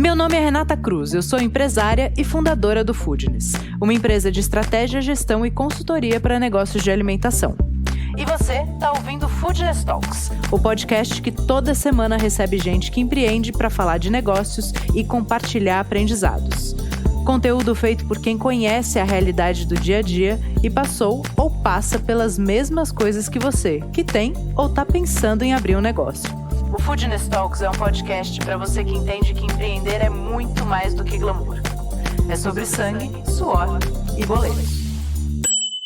Meu nome é Renata Cruz, eu sou empresária e fundadora do Foodness, uma empresa de estratégia, gestão e consultoria para negócios de alimentação. E você está ouvindo Foodness Talks, o podcast que toda semana recebe gente que empreende para falar de negócios e compartilhar aprendizados. Conteúdo feito por quem conhece a realidade do dia a dia e passou ou passa pelas mesmas coisas que você, que tem ou está pensando em abrir um negócio. O Foodness Talks é um podcast para você que entende que empreender é muito mais do que glamour. É sobre sangue, suor e boletos.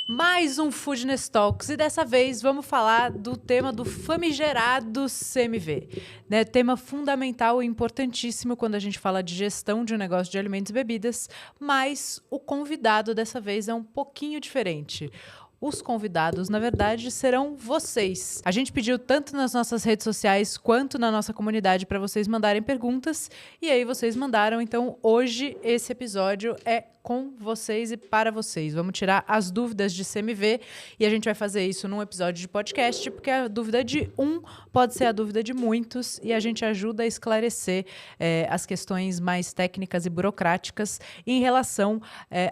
Mais um Foodness Talks e dessa vez vamos falar do tema do famigerado CMV, né? Tema fundamental e importantíssimo quando a gente fala de gestão de um negócio de alimentos e bebidas, mas o convidado dessa vez é um pouquinho diferente. Os convidados, na verdade, serão vocês. A gente pediu tanto nas nossas redes sociais quanto na nossa comunidade para vocês mandarem perguntas e aí vocês mandaram. Então, hoje esse episódio é com vocês e para vocês. Vamos tirar as dúvidas de CMV e a gente vai fazer isso num episódio de podcast, porque a dúvida de um pode ser a dúvida de muitos e a gente ajuda a esclarecer as questões mais técnicas e burocráticas em relação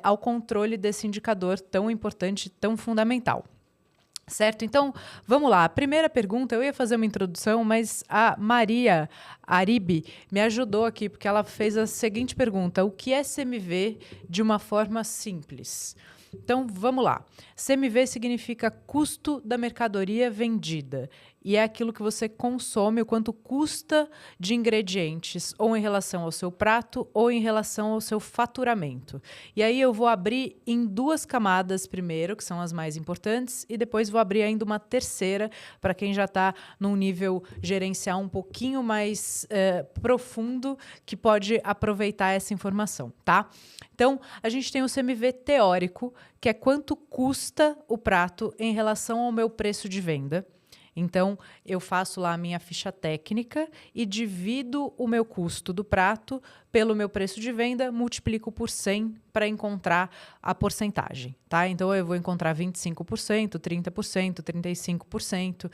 ao controle desse indicador tão importante, tão fundamental. Certo? Então, vamos lá. A primeira pergunta, eu ia fazer uma introdução, mas a Maria Aribe me ajudou aqui, porque ela fez a seguinte pergunta: o que é CMV de uma forma simples? Então, vamos lá. CMV significa custo da mercadoria vendida. E é aquilo que você consome, o quanto custa de ingredientes, ou em relação ao seu prato, ou em relação ao seu faturamento. E aí eu vou abrir em duas camadas primeiro, que são as mais importantes, e depois vou abrir ainda uma terceira, para quem já está num nível gerencial um pouquinho mais profundo, que pode aproveitar essa informação, tá? Então, a gente tem o CMV teórico, que é quanto custa o prato em relação ao meu preço de venda. Então, eu faço lá a minha ficha técnica e divido o meu custo do prato pelo meu preço de venda, multiplico por 100 para encontrar a porcentagem, tá? Então, eu vou encontrar 25%, 30%, 35%.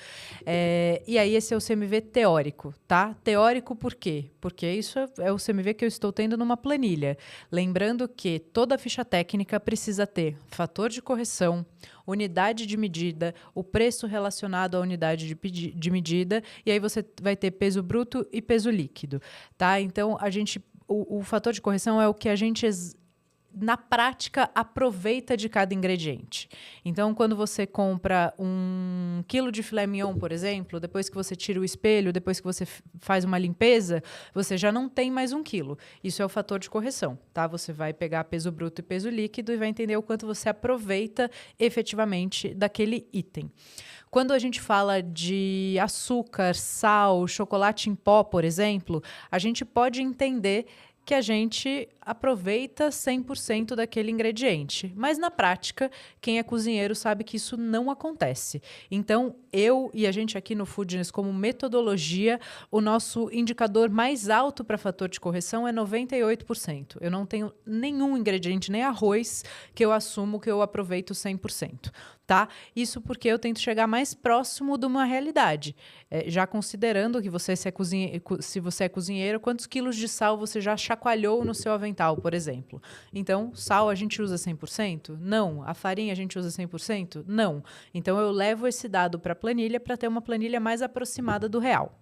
E aí, esse é o CMV teórico, tá? Teórico por quê? Porque isso é o CMV que eu estou tendo numa planilha. Lembrando que toda ficha técnica precisa ter fator de correção, unidade de medida, o preço relacionado à unidade de medida, e aí você vai ter peso bruto e peso líquido, tá? Então, o fator de correção é o que a gente, na prática, aproveita de cada ingrediente. Então, quando você compra 1 quilo de filé mignon, por exemplo, depois que você tira o espelho, depois que você faz uma limpeza, você já não tem mais 1 quilo. Isso é o fator de correção, tá? Você vai pegar peso bruto e peso líquido e vai entender o quanto você aproveita efetivamente daquele item. Quando a gente fala de açúcar, sal, chocolate em pó, por exemplo, a gente pode entender que a gente aproveita 100% daquele ingrediente. Mas, na prática, quem é cozinheiro sabe que isso não acontece. Então, eu e a gente aqui no Foodness, como metodologia, o nosso indicador mais alto para fator de correção é 98%. Eu não tenho nenhum ingrediente, nem arroz, que eu assumo que eu aproveito 100%. Tá? Isso porque eu tento chegar mais próximo de uma realidade. Já considerando que se você é cozinheiro, quantos quilos de sal você já chacoalhou no seu avental, por exemplo. Então, sal a gente usa 100%? Não. A farinha a gente usa 100%? Não. Então, eu levo esse dado para a planilha para ter uma planilha mais aproximada do real.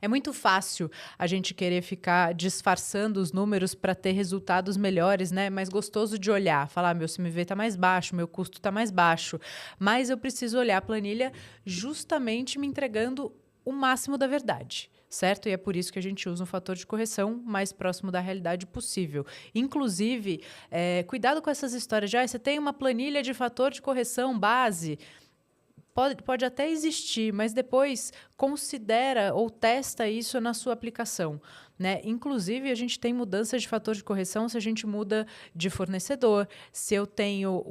É muito fácil a gente querer ficar disfarçando os números para ter resultados melhores, né? Mais gostoso de olhar, falar, meu CMV está mais baixo, meu custo está mais baixo. Mas eu preciso olhar a planilha justamente me entregando o máximo da verdade, certo? E é por isso que a gente usa um fator de correção mais próximo da realidade possível. Inclusive, cuidado com essas histórias de você tem uma planilha de fator de correção base. Pode até existir, mas depois considera ou testa isso na sua aplicação, né? Inclusive, a gente tem mudança de fator de correção se a gente muda de fornecedor. Se eu tenho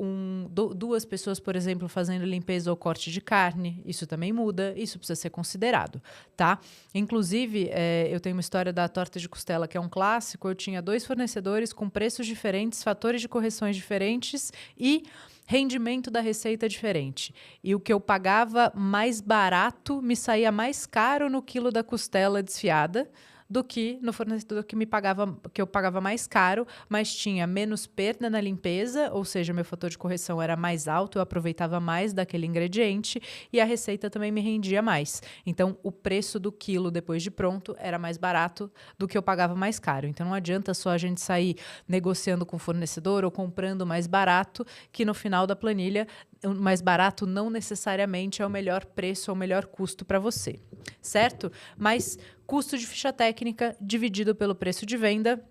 duas pessoas, por exemplo, fazendo limpeza ou corte de carne, isso também muda, isso precisa ser considerado, tá? Inclusive, eu tenho uma história da torta de costela, que é um clássico. Eu tinha 2 fornecedores com preços diferentes, fatores de correções diferentes e rendimento da receita diferente. E o que eu pagava mais barato me saía mais caro no quilo da costela desfiada do que no fornecedor que eu pagava mais caro, mas tinha menos perda na limpeza, ou seja, meu fator de correção era mais alto, eu aproveitava mais daquele ingrediente e a receita também me rendia mais. Então, o preço do quilo depois de pronto era mais barato do que eu pagava mais caro. Então, não adianta só a gente sair negociando com o fornecedor ou comprando mais barato, que no final da planilha, o mais barato não necessariamente é o melhor preço ou o melhor custo para você, certo? Mas custo de ficha técnica dividido pelo preço de venda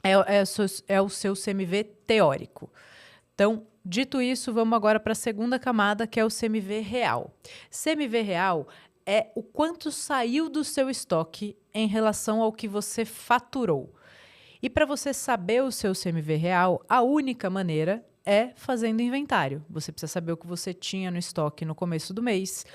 é o seu CMV teórico. Então, dito isso, vamos agora para a segunda camada, que é o CMV real. CMV real é o quanto saiu do seu estoque em relação ao que você faturou. E para você saber o seu CMV real, a única maneira é fazendo inventário. Você precisa saber o que você tinha no estoque no começo do mês,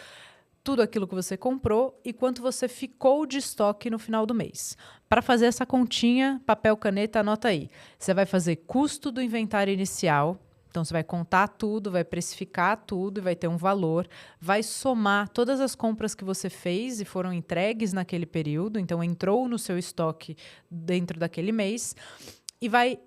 tudo aquilo que você comprou e quanto você ficou de estoque no final do mês. Para fazer essa continha, papel, caneta, anota aí. Você vai fazer custo do inventário inicial. Então, você vai contar tudo, vai precificar tudo e vai ter um valor. Vai somar todas as compras que você fez e foram entregues naquele período. Então, entrou no seu estoque dentro daquele mês. E vai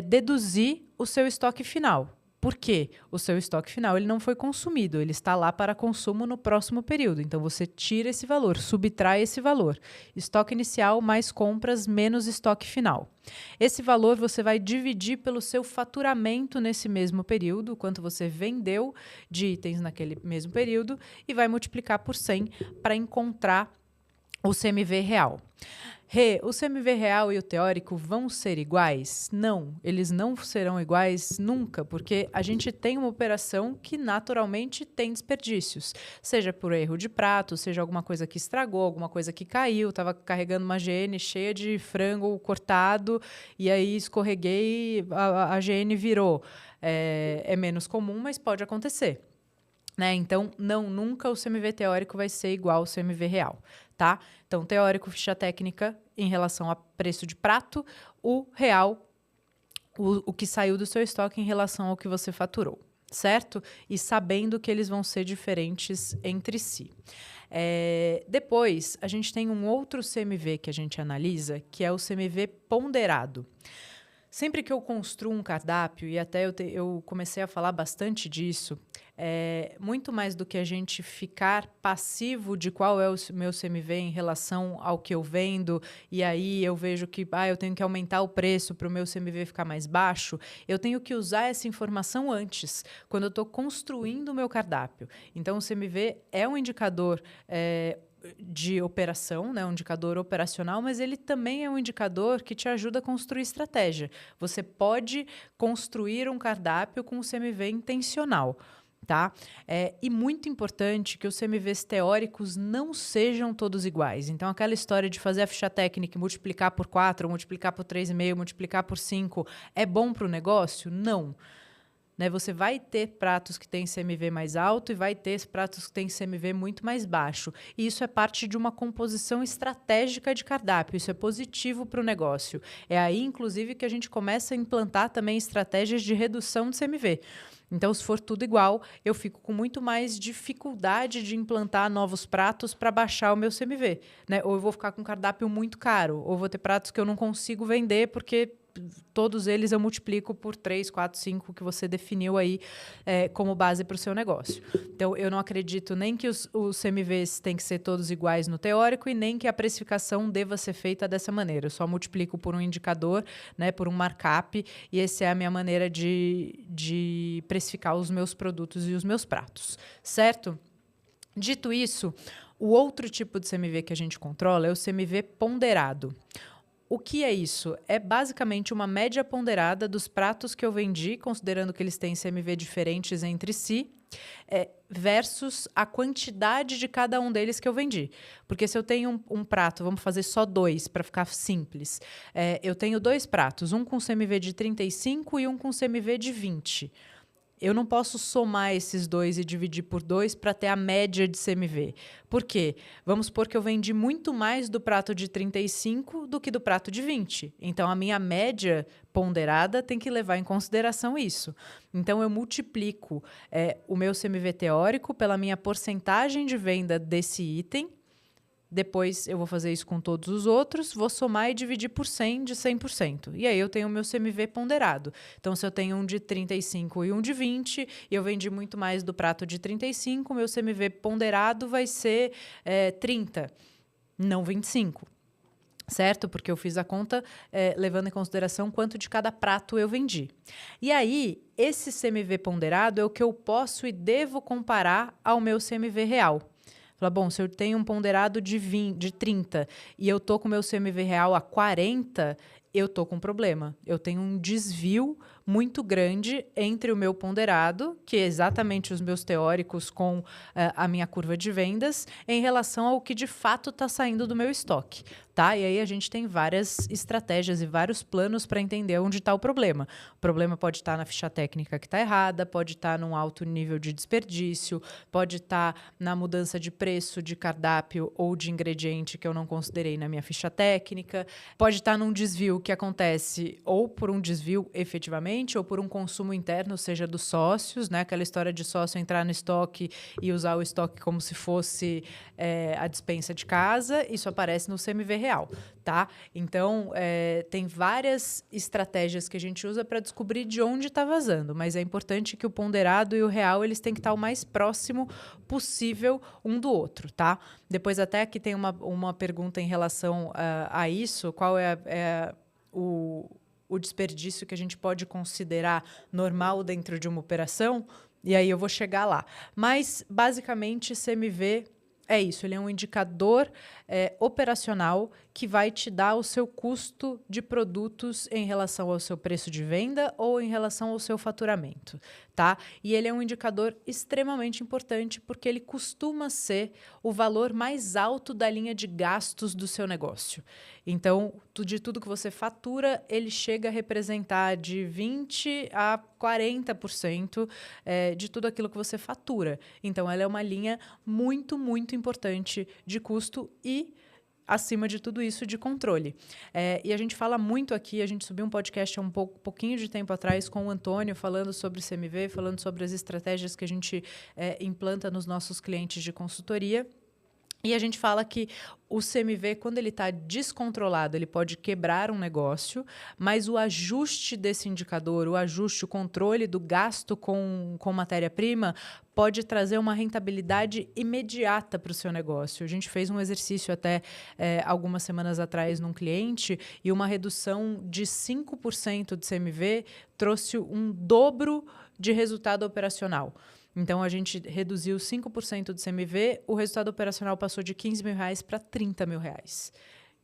deduzir o seu estoque final. Por quê? O seu estoque final ele não foi consumido, ele está lá para consumo no próximo período. Então, você tira esse valor, subtrai esse valor. Estoque inicial mais compras menos estoque final. Esse valor você vai dividir pelo seu faturamento nesse mesmo período, quanto você vendeu de itens naquele mesmo período, e vai multiplicar por 100 para encontrar o CMV real. O CMV real e o teórico vão ser iguais? Não, eles não serão iguais nunca, porque a gente tem uma operação que naturalmente tem desperdícios, seja por erro de prato, seja alguma coisa que estragou, alguma coisa que caiu, estava carregando uma GN cheia de frango cortado e aí escorreguei, a GN virou. É menos comum, mas pode acontecer. Né? Então, nunca o CMV teórico vai ser igual ao CMV real, tá? Então, teórico, ficha técnica em relação a preço de prato, o real, o que saiu do seu estoque em relação ao que você faturou, certo? E sabendo que eles vão ser diferentes entre si. Depois, a gente tem um outro CMV que a gente analisa, que é o CMV ponderado. Sempre que eu construo um cardápio, e até eu comecei a falar bastante disso, muito mais do que a gente ficar passivo de qual é o meu CMV em relação ao que eu vendo, e aí eu vejo que eu tenho que aumentar o preço para o meu CMV ficar mais baixo, eu tenho que usar essa informação antes, quando eu estou construindo o meu cardápio. Então, o CMV é um indicador de operação, né, um indicador operacional, mas ele também é um indicador que te ajuda a construir estratégia. Você pode construir um cardápio com o CMV intencional. Tá? E muito importante que os CMVs teóricos não sejam todos iguais. Então, aquela história de fazer a ficha técnica e multiplicar por 4, multiplicar por 3,5, multiplicar por 5, é bom para o negócio? Não. Né, você vai ter pratos que têm CMV mais alto e vai ter pratos que têm CMV muito mais baixo. E isso é parte de uma composição estratégica de cardápio. Isso é positivo para o negócio. É aí, inclusive, que a gente começa a implantar também estratégias de redução de CMV. Então, se for tudo igual, eu fico com muito mais dificuldade de implantar novos pratos para baixar o meu CMV. Né? Ou eu vou ficar com um cardápio muito caro, ou vou ter pratos que eu não consigo vender porque todos eles eu multiplico por 3, 4, 5 que você definiu aí como base para o seu negócio. Então, eu não acredito nem que os CMVs têm que ser todos iguais no teórico e nem que a precificação deva ser feita dessa maneira. Eu só multiplico por um indicador, né, por um markup, e essa é a minha maneira de precificar os meus produtos e os meus pratos, certo? Dito isso, o outro tipo de CMV que a gente controla é o CMV ponderado. O que é isso? É basicamente uma média ponderada dos pratos que eu vendi, considerando que eles têm CMV diferentes entre si, versus a quantidade de cada um deles que eu vendi. Porque se eu tenho um prato, vamos fazer só 2 para ficar simples. Eu tenho 2 pratos, um com CMV de 35 e um com CMV de 20. Eu não posso somar esses dois e dividir por 2 para ter a média de CMV. Por quê? Vamos supor que eu vendi muito mais do prato de 35 do que do prato de 20. Então, a minha média ponderada tem que levar em consideração isso. Então, eu multiplico o meu CMV teórico pela minha porcentagem de venda desse item Depois eu vou fazer isso com todos os outros, vou somar e dividir por 100 de 100%. E aí eu tenho o meu CMV ponderado. Então, se eu tenho um de 35 e um de 20, e eu vendi muito mais do prato de 35, meu CMV ponderado vai ser 30, não 25. Certo? Porque eu fiz a conta levando em consideração quanto de cada prato eu vendi. E aí, esse CMV ponderado é o que eu posso e devo comparar ao meu CMV real. Fala, bom, se eu tenho um ponderado de 30 e eu tô com o meu CMV real a 40, eu tô com um problema. Eu tenho um desvio muito grande entre o meu ponderado, que é exatamente os meus teóricos com a minha curva de vendas, em relação ao que de fato está saindo do meu estoque. Tá? E aí a gente tem várias estratégias e vários planos para entender onde está o problema. O problema pode estar na ficha técnica que está errada, pode estar num alto nível de desperdício, pode estar na mudança de preço, de cardápio ou de ingrediente que eu não considerei na minha ficha técnica, pode estar num desvio que acontece ou por um desvio efetivamente ou por um consumo interno, seja dos sócios, né? Aquela história de sócio entrar no estoque e usar o estoque como se fosse a despensa de casa, isso aparece no CMV real, tá? Então, tem várias estratégias que a gente usa para descobrir de onde está vazando, mas é importante que o ponderado e o real eles têm que estar o mais próximo possível um do outro, tá? Depois até aqui tem uma pergunta em relação a isso, qual é o desperdício que a gente pode considerar normal dentro de uma operação, e aí eu vou chegar lá. Mas, basicamente, CMV é isso, ele é um indicador operacional que vai te dar o seu custo de produtos em relação ao seu preço de venda ou em relação ao seu faturamento, tá? E ele é um indicador extremamente importante porque ele costuma ser o valor mais alto da linha de gastos do seu negócio. Então, de tudo que você fatura, ele chega a representar de 20% a 40% de tudo aquilo que você fatura. Então, ela é uma linha muito, muito importante de custo e, acima de tudo isso, de controle. E a gente fala muito aqui, a gente subiu um podcast há pouquinho de tempo atrás com o Antônio, falando sobre CMV, falando sobre as estratégias que a gente implanta nos nossos clientes de consultoria. E a gente fala que o CMV, quando ele está descontrolado, ele pode quebrar um negócio, mas o ajuste desse indicador, o controle do gasto com matéria-prima, pode trazer uma rentabilidade imediata para o seu negócio. A gente fez um exercício até algumas semanas atrás num cliente e uma redução de 5% de CMV trouxe um dobro de resultado operacional. Então, a gente reduziu 5% do CMV, o resultado operacional passou de R$15 mil para R$30 mil.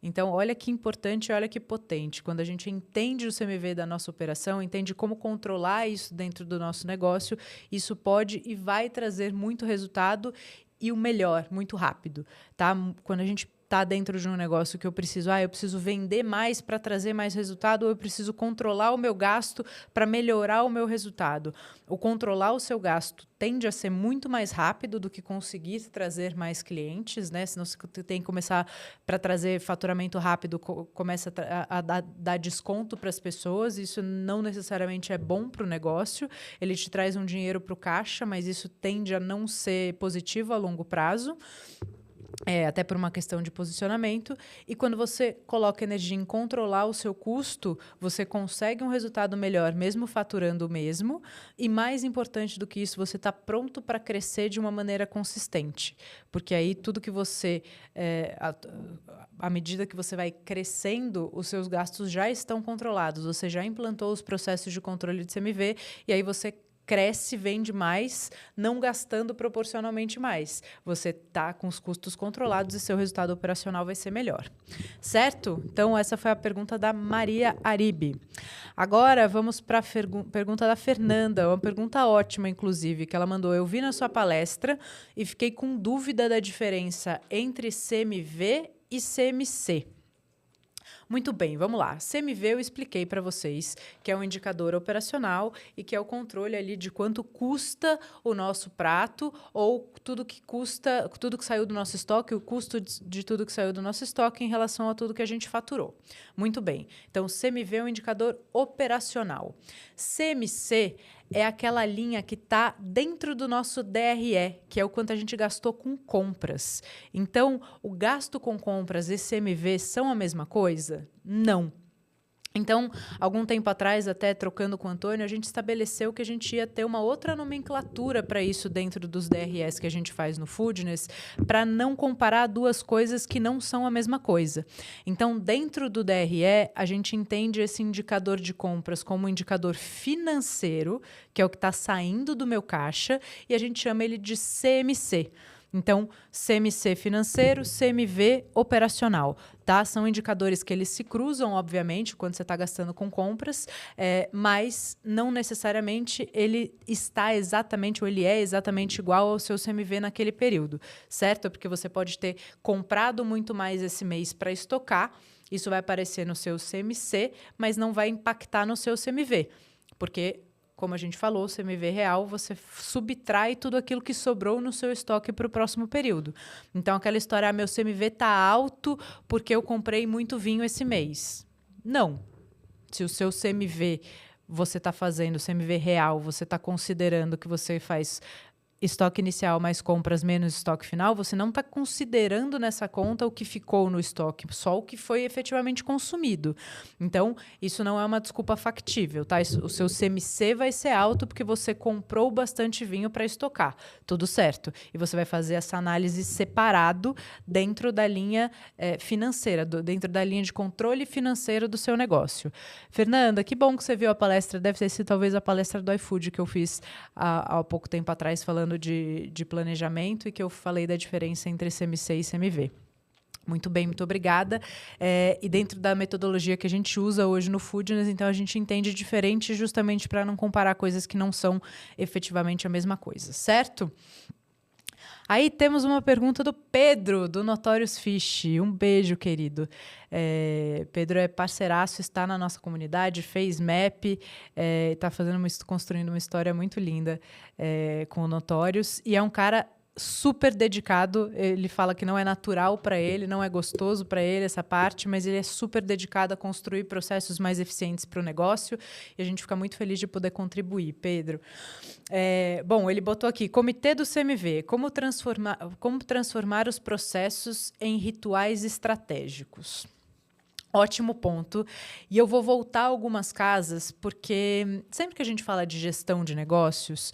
Então, olha que importante, olha que potente. Quando a gente entende o CMV da nossa operação, entende como controlar isso dentro do nosso negócio, isso pode e vai trazer muito resultado e o melhor, muito rápido. Tá? Quando a gente está dentro de um negócio que eu preciso vender mais para trazer mais resultado, ou eu preciso controlar o meu gasto para melhorar o meu resultado. O controlar o seu gasto tende a ser muito mais rápido do que conseguir trazer mais clientes, né? Senão você tem que começar para trazer faturamento rápido, começa a dar desconto para as pessoas. Isso não necessariamente é bom para o negócio. Ele te traz um dinheiro para o caixa, mas isso tende a não ser positivo a longo prazo. Até por uma questão de posicionamento. E quando você coloca energia em controlar o seu custo, você consegue um resultado melhor, mesmo faturando o mesmo. E mais importante do que isso, você está pronto para crescer de uma maneira consistente. Porque aí tudo que você... à medida que você vai crescendo, os seus gastos já estão controlados. Você já implantou os processos de controle de CMV e aí você cresce, vende mais, não gastando proporcionalmente mais. Você está com os custos controlados e seu resultado operacional vai ser melhor. Certo? Então, essa foi a pergunta da Maria Aribe. Agora, vamos para a pergunta da Fernanda, uma pergunta ótima, inclusive, que ela mandou. Eu vi na sua palestra e fiquei com dúvida da diferença entre CMV e CMC. Muito bem, vamos lá. CMV eu expliquei para vocês que é um indicador operacional e que é o controle ali de quanto custa o nosso prato ou tudo que saiu do nosso estoque, o custo de tudo que saiu do nosso estoque em relação a tudo que a gente faturou. Muito bem. Então, CMV é um indicador operacional. CMC é aquela linha que está dentro do nosso DRE, que é o quanto a gente gastou com compras. Então, o gasto com compras e CMV são a mesma coisa? Não. Então, algum tempo atrás, até trocando com o Antônio, a gente estabeleceu que a gente ia ter uma outra nomenclatura para isso dentro dos DRS que a gente faz no Foodness, para não comparar duas coisas que não são a mesma coisa. Então, dentro do DRE, a gente entende esse indicador de compras como um indicador financeiro, que é o que está saindo do meu caixa, e a gente chama ele de CMC. Então, CMC financeiro, CMV operacional, tá? São indicadores que eles se cruzam, obviamente, quando você está gastando com compras, mas não necessariamente ele está exatamente, ou ele é exatamente igual ao seu CMV naquele período, certo? Porque você pode ter comprado muito mais esse mês para estocar, isso vai aparecer no seu CMC, mas não vai impactar no seu CMV, porque como a gente falou, o CMV real, você subtrai tudo aquilo que sobrou no seu estoque para o próximo período. Então, aquela história, meu CMV está alto porque eu comprei muito vinho esse mês. Não. Se o seu CMV, você está fazendo, CMV real, você está considerando que você faz estoque inicial mais compras menos estoque final, você não está considerando nessa conta o que ficou no estoque, só o que foi efetivamente consumido. Então, isso não é uma desculpa factível, tá? O seu CMC vai ser alto porque você comprou bastante vinho para estocar. Tudo certo. E você vai fazer essa análise separado dentro da linha financeira, dentro da linha de controle financeiro do seu negócio. Fernanda, que bom que você viu a palestra. Deve ter sido talvez a palestra do iFood que eu fiz há pouco tempo atrás, falando de planejamento e que eu falei da diferença entre CMC e CMV. Muito bem, muito obrigada. E dentro da metodologia que a gente usa hoje no Foodness, então a gente entende diferente justamente para não comparar coisas que não são efetivamente a mesma coisa, certo? Aí temos uma pergunta do Pedro, do Notorious Fish. Um beijo, querido. Pedro é parceiraço, está na nossa comunidade, fez map, está construindo uma história muito linda com o Notorious. E é um cara super dedicado. Ele fala que não é natural para ele, não é gostoso para ele essa parte, mas ele é super dedicado a construir processos mais eficientes para o negócio e a gente fica muito feliz de poder contribuir, Pedro. Bom, ele botou aqui, comitê do CMV, como transformar os processos em rituais estratégicos. Ótimo ponto. E eu vou voltar a algumas casas, porque sempre que a gente fala de gestão de negócios,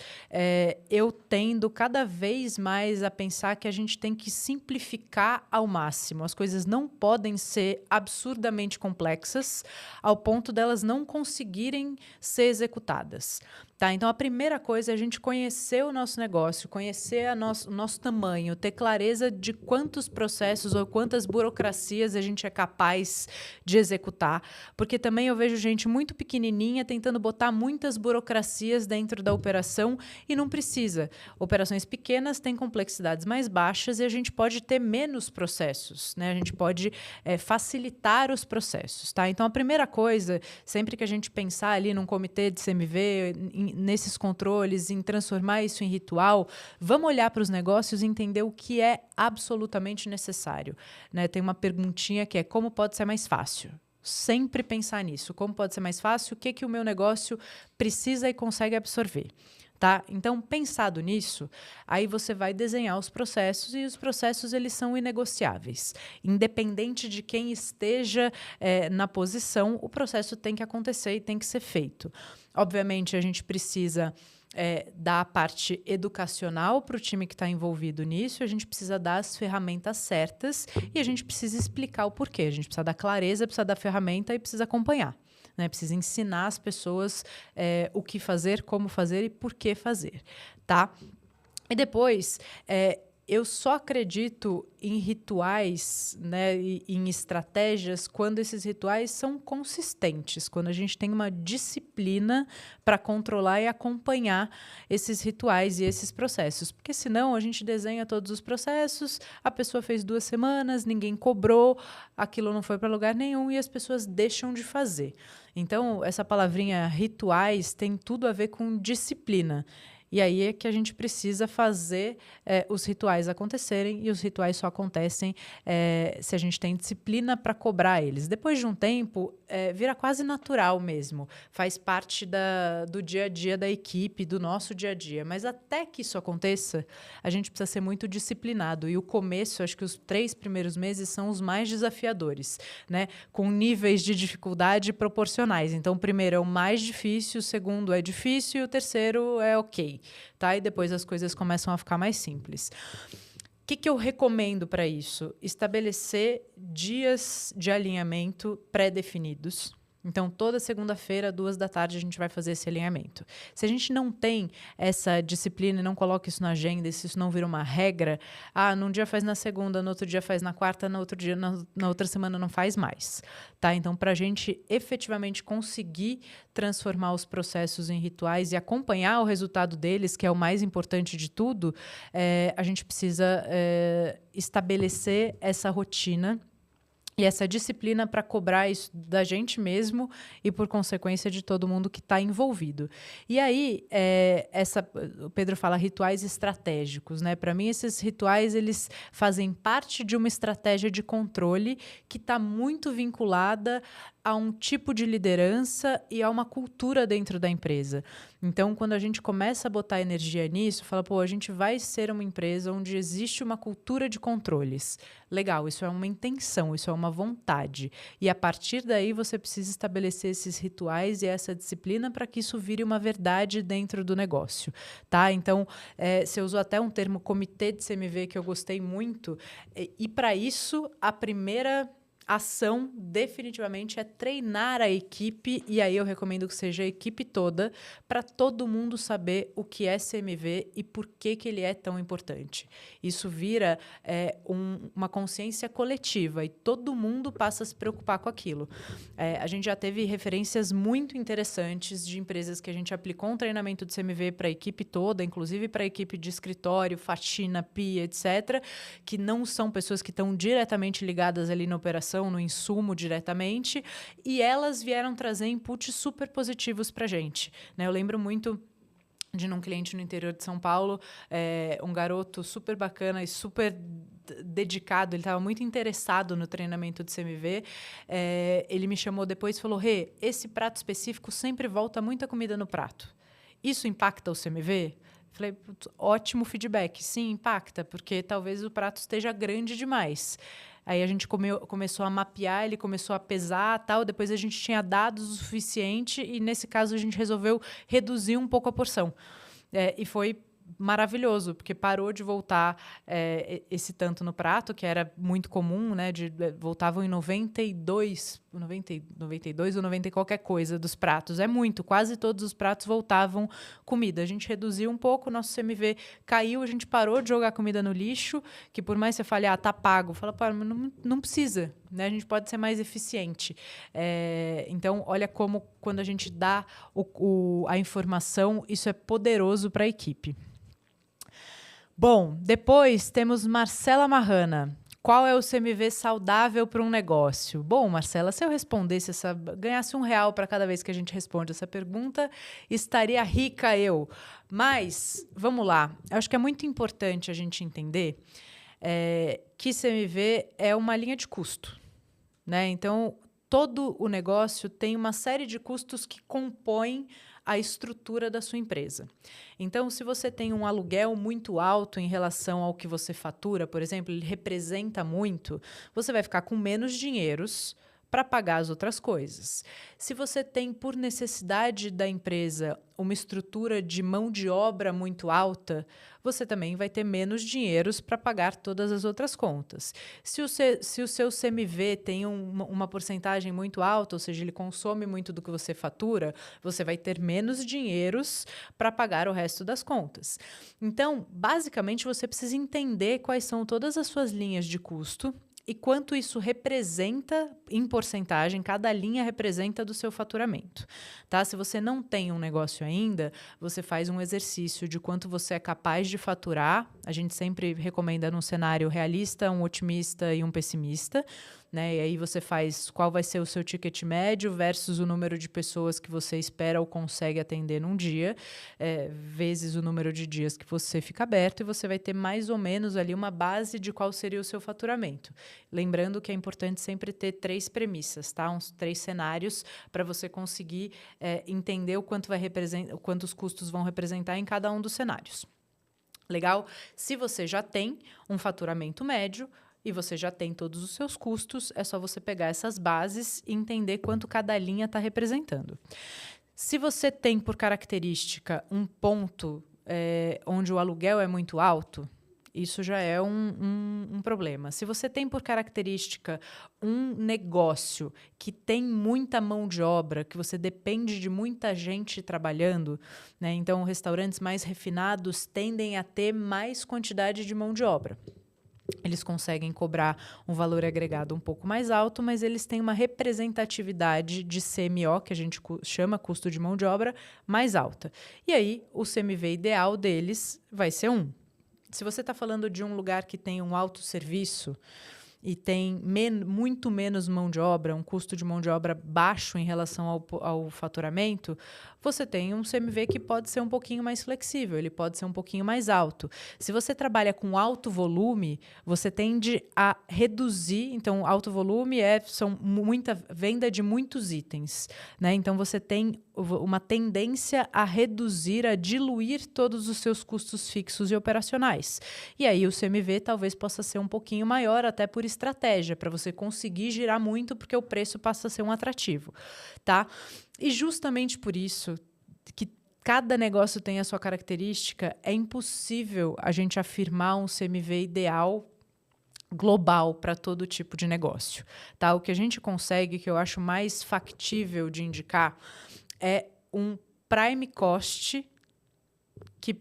eu tendo cada vez mais a pensar que a gente tem que simplificar ao máximo. As coisas não podem ser absurdamente complexas ao ponto delas não conseguirem ser executadas. Tá, então, a primeira coisa é a gente conhecer o nosso negócio, conhecer o nosso tamanho, ter clareza de quantos processos ou quantas burocracias a gente é capaz de executar, porque também eu vejo gente muito pequenininha tentando botar muitas burocracias dentro da operação e não precisa. Operações pequenas têm complexidades mais baixas e a gente pode ter menos processos, né? A gente pode facilitar os processos. Tá? Então, a primeira coisa, sempre que a gente pensar ali num comitê de CMV, nesses controles, em transformar isso em ritual, vamos olhar para os negócios e entender o que é absolutamente necessário. Né? Tem uma perguntinha que é como pode ser mais fácil? Sempre pensar nisso. Como pode ser mais fácil? O que o meu negócio precisa e consegue absorver? Tá? Então, pensado nisso, aí você vai desenhar os processos e os processos eles são inegociáveis. Independente de quem esteja na posição, o processo tem que acontecer e tem que ser feito. Obviamente, a gente precisa dar a parte educacional para o time que está envolvido nisso, a gente precisa dar as ferramentas certas e a gente precisa explicar o porquê. A gente precisa dar clareza, precisa dar ferramenta e precisa acompanhar. Né? Precisa ensinar as pessoas o que fazer, como fazer e por que fazer. Tá? E depois, eu só acredito em rituais, né, e em estratégias quando esses rituais são consistentes, quando a gente tem uma disciplina para controlar e acompanhar esses rituais e esses processos. Porque senão a gente desenha todos os processos, a pessoa fez 2 semanas, ninguém cobrou, aquilo não foi para lugar nenhum e as pessoas deixam de fazer. Então, essa palavrinha rituais tem tudo a ver com disciplina. E aí é que a gente precisa fazer os rituais acontecerem, e os rituais só acontecem se a gente tem disciplina para cobrar eles. Depois de um tempo, vira quase natural mesmo. Faz parte do dia a dia da equipe, do nosso dia a dia. Mas até que isso aconteça, a gente precisa ser muito disciplinado. E o começo, acho que os 3 primeiros meses são os mais desafiadores, né? Com níveis de dificuldade proporcionais. Então, o primeiro é o mais difícil, o segundo é difícil e o terceiro é ok. Tá? E depois as coisas começam a ficar mais simples. O que eu recomendo para isso? Estabelecer dias de alinhamento pré-definidos. Então, toda segunda-feira, 14h, a gente vai fazer esse alinhamento. Se a gente não tem essa disciplina e não coloca isso na agenda, se isso não vira uma regra, num dia faz na segunda, no outro dia faz na quarta, no outro dia, na outra semana não faz mais. Tá? Então, para a gente efetivamente conseguir transformar os processos em rituais e acompanhar o resultado deles, que é o mais importante de tudo, a gente precisa estabelecer essa rotina e essa disciplina para cobrar isso da gente mesmo e, por consequência, de todo mundo que está envolvido. E aí, o Pedro fala rituais estratégicos, né? Para mim, esses rituais eles fazem parte de uma estratégia de controle que está muito vinculada a um tipo de liderança e a uma cultura dentro da empresa. Então, quando a gente começa a botar energia nisso, fala, a gente vai ser uma empresa onde existe uma cultura de controles. Legal, isso é uma intenção, isso é uma vontade. E a partir daí você precisa estabelecer esses rituais e essa disciplina para que isso vire uma verdade dentro do negócio. Tá? Então, você usou até um termo comitê de CMV que eu gostei muito. E para isso, a primeira ação definitivamente é treinar a equipe, e aí eu recomendo que seja a equipe toda, para todo mundo saber o que é CMV e por que ele é tão importante. Isso vira uma consciência coletiva e todo mundo passa a se preocupar com aquilo. A gente já teve referências muito interessantes de empresas que a gente aplicou um treinamento de CMV para a equipe toda, inclusive para a equipe de escritório, faxina, pia, etc., que não são pessoas que estão diretamente ligadas ali na operação, no insumo diretamente, e elas vieram trazer inputs super positivos para a gente. Né? Eu lembro muito de um cliente no interior de São Paulo, um garoto super bacana e super dedicado, ele estava muito interessado no treinamento de CMV, ele me chamou depois e falou, esse prato específico sempre volta muita comida no prato. Isso impacta o CMV? Falei, ótimo feedback. Sim, impacta, porque talvez o prato esteja grande demais. Aí a gente começou a mapear, ele começou a pesar, tal. Depois a gente tinha dados o suficiente e, nesse caso, a gente resolveu reduzir um pouco a porção. E foi maravilhoso, porque parou de voltar esse tanto no prato, que era muito comum, né? Voltavam em 92 ou 90 e qualquer coisa dos pratos. É muito, quase todos os pratos voltavam comida. A gente reduziu um pouco, o nosso CMV caiu, a gente parou de jogar comida no lixo, que por mais que você fale, tá pago, fala, mas não precisa, né? A gente pode ser mais eficiente. Então, olha como quando a gente dá a informação, isso é poderoso para a equipe. Bom, depois temos Marcela Marrana. Qual é o CMV saudável para um negócio? Bom, Marcela, se eu respondesse ganhasse R$1 para cada vez que a gente responde essa pergunta, estaria rica eu. Mas, vamos lá. Eu acho que é muito importante a gente entender que CMV é uma linha de custo, né? Então, todo o negócio tem uma série de custos que compõem a estrutura da sua empresa. Então, se você tem um aluguel muito alto em relação ao que você fatura, por exemplo, ele representa muito, você vai ficar com menos dinheiros para pagar as outras coisas. Se você tem, por necessidade da empresa, uma estrutura de mão de obra muito alta, você também vai ter menos dinheiros para pagar todas as outras contas. Se o seu CMV tem uma porcentagem muito alta, ou seja, ele consome muito do que você fatura, você vai ter menos dinheiros para pagar o resto das contas. Então, basicamente, você precisa entender quais são todas as suas linhas de custo e quanto isso representa em porcentagem, cada linha representa do seu faturamento. Tá? Se você não tem um negócio ainda, você faz um exercício de quanto você é capaz de faturar. A gente sempre recomenda num cenário realista, um otimista e um pessimista. né? E aí você faz qual vai ser o seu ticket médio versus o número de pessoas que você espera ou consegue atender num dia, vezes o número de dias que você fica aberto, e você vai ter mais ou menos ali uma base de qual seria o seu faturamento. Lembrando que é importante sempre ter 3 premissas, tá? Uns 3 cenários para você conseguir entender o quanto os custos vão representar em cada um dos cenários. Legal? Se você já tem um faturamento médio e você já tem todos os seus custos, é só você pegar essas bases e entender quanto cada linha está representando. Se você tem por característica um ponto onde o aluguel é muito alto, isso já é um problema. Se você tem por característica um negócio que tem muita mão de obra, que você depende de muita gente trabalhando, né? Então, restaurantes mais refinados tendem a ter mais quantidade de mão de obra. Eles conseguem cobrar um valor agregado um pouco mais alto, mas eles têm uma representatividade de CMO, que a gente chama custo de mão de obra, mais alta. E aí, o CMV ideal deles vai ser 1. Se você está falando de um lugar que tem um autosserviço e tem muito menos mão de obra, um custo de mão de obra baixo em relação ao faturamento, você tem um CMV que pode ser um pouquinho mais flexível, ele pode ser um pouquinho mais alto. Se você trabalha com alto volume, você tende a reduzir. Então, alto volume são muita venda de muitos itens, né? Então, você tem uma tendência a reduzir, a diluir todos os seus custos fixos e operacionais. E aí, o CMV talvez possa ser um pouquinho maior, até por estratégia, para você conseguir girar muito, porque o preço passa a ser um atrativo, tá? E justamente por isso, que cada negócio tem a sua característica, é impossível a gente afirmar um CMV ideal global para todo tipo de negócio, tá? O que a gente consegue, que eu acho mais factível de indicar, é um prime cost que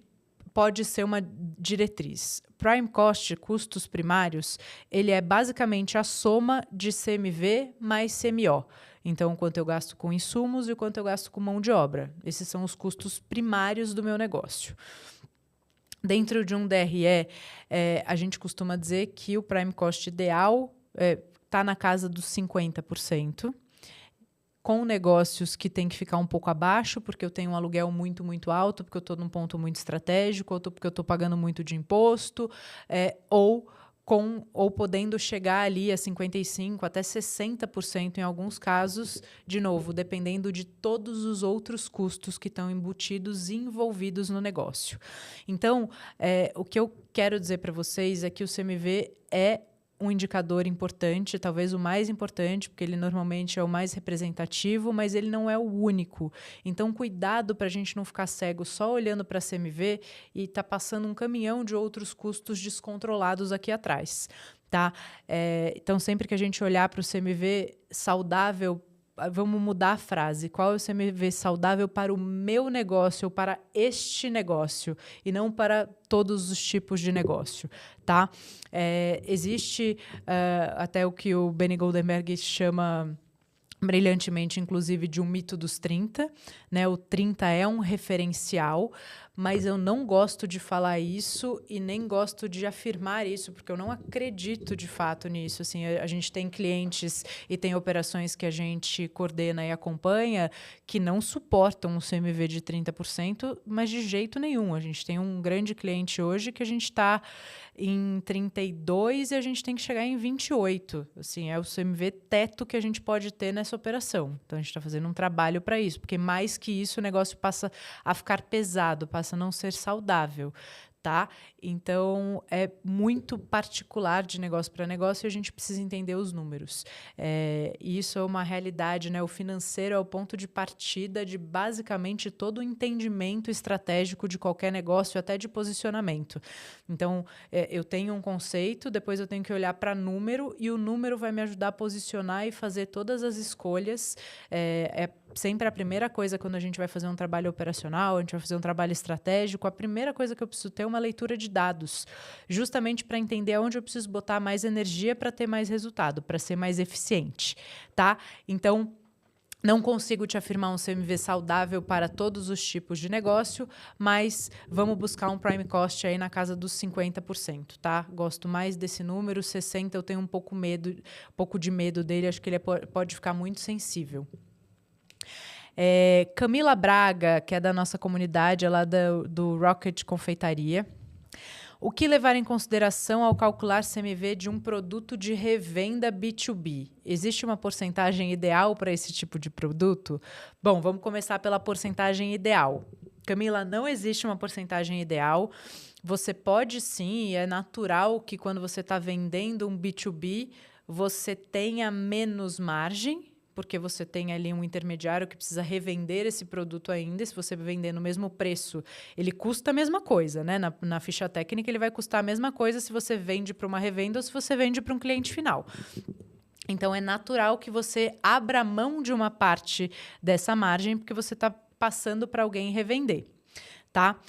pode ser uma diretriz. Prime cost, custos primários, ele é basicamente a soma de CMV mais CMO. Então, quanto eu gasto com insumos e quanto eu gasto com mão de obra. Esses são os custos primários do meu negócio. Dentro de um DRE, a gente costuma dizer que o prime cost ideal está na casa dos 50%. Com negócios que tem que ficar um pouco abaixo, porque eu tenho um aluguel muito, muito alto, porque eu estou num ponto muito estratégico, ou porque eu estou pagando muito de imposto, ou podendo chegar ali a 55%, até 60% em alguns casos, de novo, dependendo de todos os outros custos que estão embutidos e envolvidos no negócio. Então, o que eu quero dizer para vocês é que o CMV é um indicador importante, talvez o mais importante, porque ele normalmente é o mais representativo, mas ele não é o único. Então, cuidado para a gente não ficar cego só olhando para a CMV e tá passando um caminhão de outros custos descontrolados aqui atrás, tá? Então, sempre que a gente olhar para o CMV saudável, vamos mudar a frase. Qual é o CMV saudável para o meu negócio ou para este negócio e não para todos os tipos de negócio, tá? Existe até o que o Benny Goldenberg chama brilhantemente, inclusive, de um mito dos 30, né? O 30 é um referencial, mas eu não gosto de falar isso e nem gosto de afirmar isso, porque eu não acredito de fato nisso. Assim, a gente tem clientes e tem operações que a gente coordena e acompanha que não suportam um CMV de 30%, mas de jeito nenhum. A gente tem um grande cliente hoje que a gente está em 32 e a gente tem que chegar em 28. Assim, é o CMV teto que a gente pode ter nessa operação. Então, a gente está fazendo um trabalho para isso, porque mais que isso, o negócio passa a ficar pesado, passa a não ser saudável, tá? Então, é muito particular de negócio para negócio e a gente precisa entender os números. E isso é uma realidade, né? O financeiro é o ponto de partida de basicamente todo o entendimento estratégico de qualquer negócio, até de posicionamento. Então, eu tenho um conceito, depois eu tenho que olhar para número e o número vai me ajudar a posicionar e fazer todas as escolhas. Sempre a primeira coisa quando a gente vai fazer um trabalho operacional, a gente vai fazer um trabalho estratégico, a primeira coisa que eu preciso ter é uma leitura de dados, justamente para entender aonde eu preciso botar mais energia para ter mais resultado, para ser mais eficiente, tá? Então, Não consigo te afirmar um CMV saudável para todos os tipos de negócio, mas vamos buscar um prime cost aí na casa dos 50%, tá? Gosto mais desse número, 60% eu tenho um pouco de medo dele, acho que ele pode ficar muito sensível. Camila Braga, que é da nossa comunidade, ela é do Rocket Confeitaria. O que levar em consideração ao calcular CMV de um produto de revenda B2B? Existe uma porcentagem ideal para esse tipo de produto? Bom, vamos começar pela porcentagem ideal. Camila, não existe uma porcentagem ideal. Você pode sim, e é natural que quando você está vendendo um B2B, você tenha menos margem, porque você tem ali um intermediário que precisa revender esse produto ainda. Se você vender no mesmo preço, ele custa a mesma coisa, né? Na ficha técnica, ele vai custar a mesma coisa se você vende para uma revenda ou se você vende para um cliente final. Então, é natural que você abra mão de uma parte dessa margem, porque você está passando para alguém revender, tá?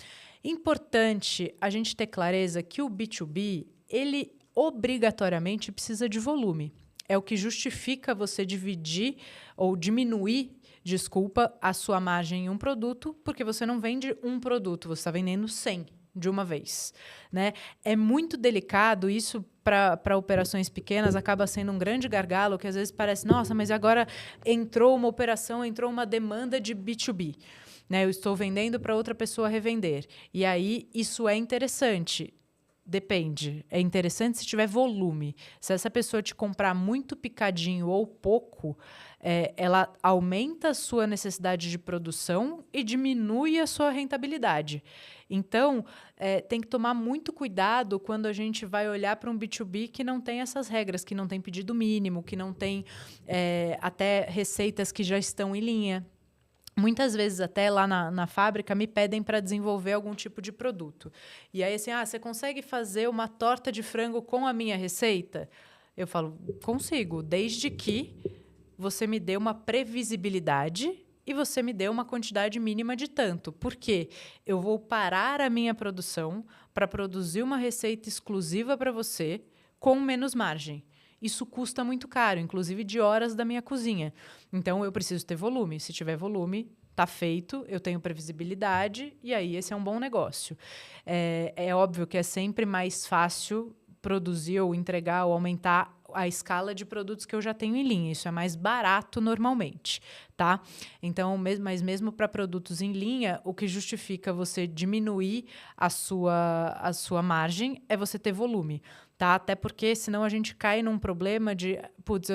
Importante a gente ter clareza que o B2B, ele obrigatoriamente precisa de volume. É o que justifica você dividir ou diminuir, a sua margem em um produto, porque você não vende um produto, você está vendendo 100 de uma vez, né? É muito delicado isso para operações pequenas, acaba sendo um grande gargalo, que às vezes parece, nossa, mas agora entrou uma operação, entrou uma demanda de B2B. Né? Eu estou vendendo para outra pessoa revender. E aí, isso é interessante. Depende. É interessante se tiver volume. Se essa pessoa te comprar muito picadinho ou pouco, ela aumenta a sua necessidade de produção e diminui a sua rentabilidade. Então, tem que tomar muito cuidado quando a gente vai olhar para um B2B que não tem essas regras, que não tem pedido mínimo, que não tem até receitas que já estão em linha. Muitas vezes, até lá na fábrica, me pedem para desenvolver algum tipo de produto. E aí, assim, você consegue fazer uma torta de frango com a minha receita? Eu falo, consigo, desde que você me dê uma previsibilidade e você me dê uma quantidade mínima de tanto. Por quê? Eu vou parar a minha produção para produzir uma receita exclusiva para você com menos margem. Isso custa muito caro, inclusive de horas da minha cozinha. Então, eu preciso ter volume. Se tiver volume, está feito, eu tenho previsibilidade e aí esse é um bom negócio. É óbvio que é sempre mais fácil produzir ou entregar ou aumentar a escala de produtos que eu já tenho em linha. Isso é mais barato normalmente, tá? Então, mas mesmo para produtos em linha, o que justifica você diminuir a sua margem é você ter volume, tá? Até porque senão a gente cai num problema de, putz,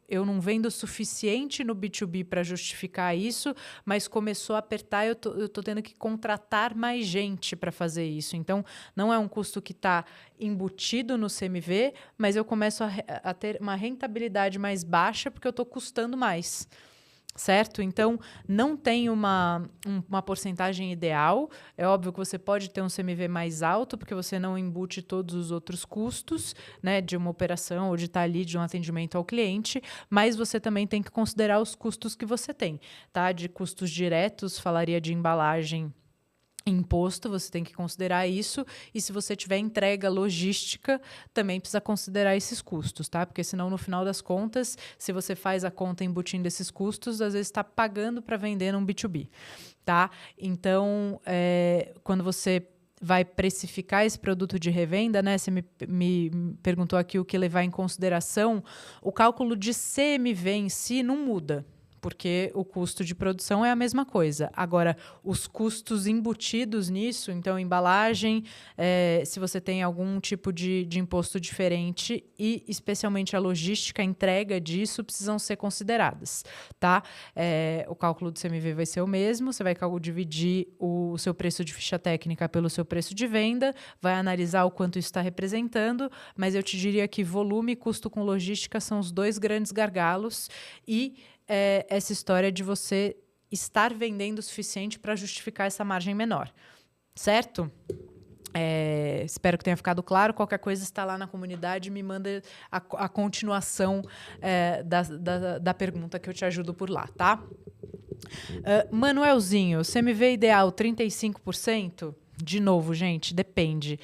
eu não vendo o suficiente no B2B para justificar isso, mas começou a apertar, eu tô tendo que contratar mais gente para fazer isso. Então, não é um custo que está embutido no CMV, mas eu começo a ter uma rentabilidade mais baixa porque eu estou custando mais. Certo? Então, não tem uma porcentagem ideal. É óbvio que você pode ter um CMV mais alto, porque você não embute todos os outros custos, né, de uma operação ou de estar ali de um atendimento ao cliente, mas você também tem que considerar os custos que você tem. Tá? De custos diretos, falaria de embalagem, imposto, você tem que considerar isso, e se você tiver entrega logística, também precisa considerar esses custos, tá? Porque senão, no final das contas, se você faz a conta embutindo esses custos, às vezes está pagando para vender num B2B, tá? Então, quando você vai precificar esse produto de revenda, né? Você me perguntou aqui o que levar em consideração, o cálculo de CMV em si não muda, porque o custo de produção é a mesma coisa. Agora, os custos embutidos nisso, então, embalagem, se você tem algum tipo de imposto diferente e, especialmente, a logística, a entrega disso, precisam ser consideradas, tá? O cálculo do CMV vai ser o mesmo, você vai dividir o seu preço de ficha técnica pelo seu preço de venda, vai analisar o quanto isso está representando, mas eu te diria que volume e custo com logística são os dois grandes gargalos e essa história de você estar vendendo o suficiente para justificar essa margem menor, certo? Espero que tenha ficado claro. Qualquer coisa está lá na comunidade, me manda a continuação da pergunta que eu te ajudo por lá, tá? Manuelzinho, CMV ideal 35%? De novo, gente, depende.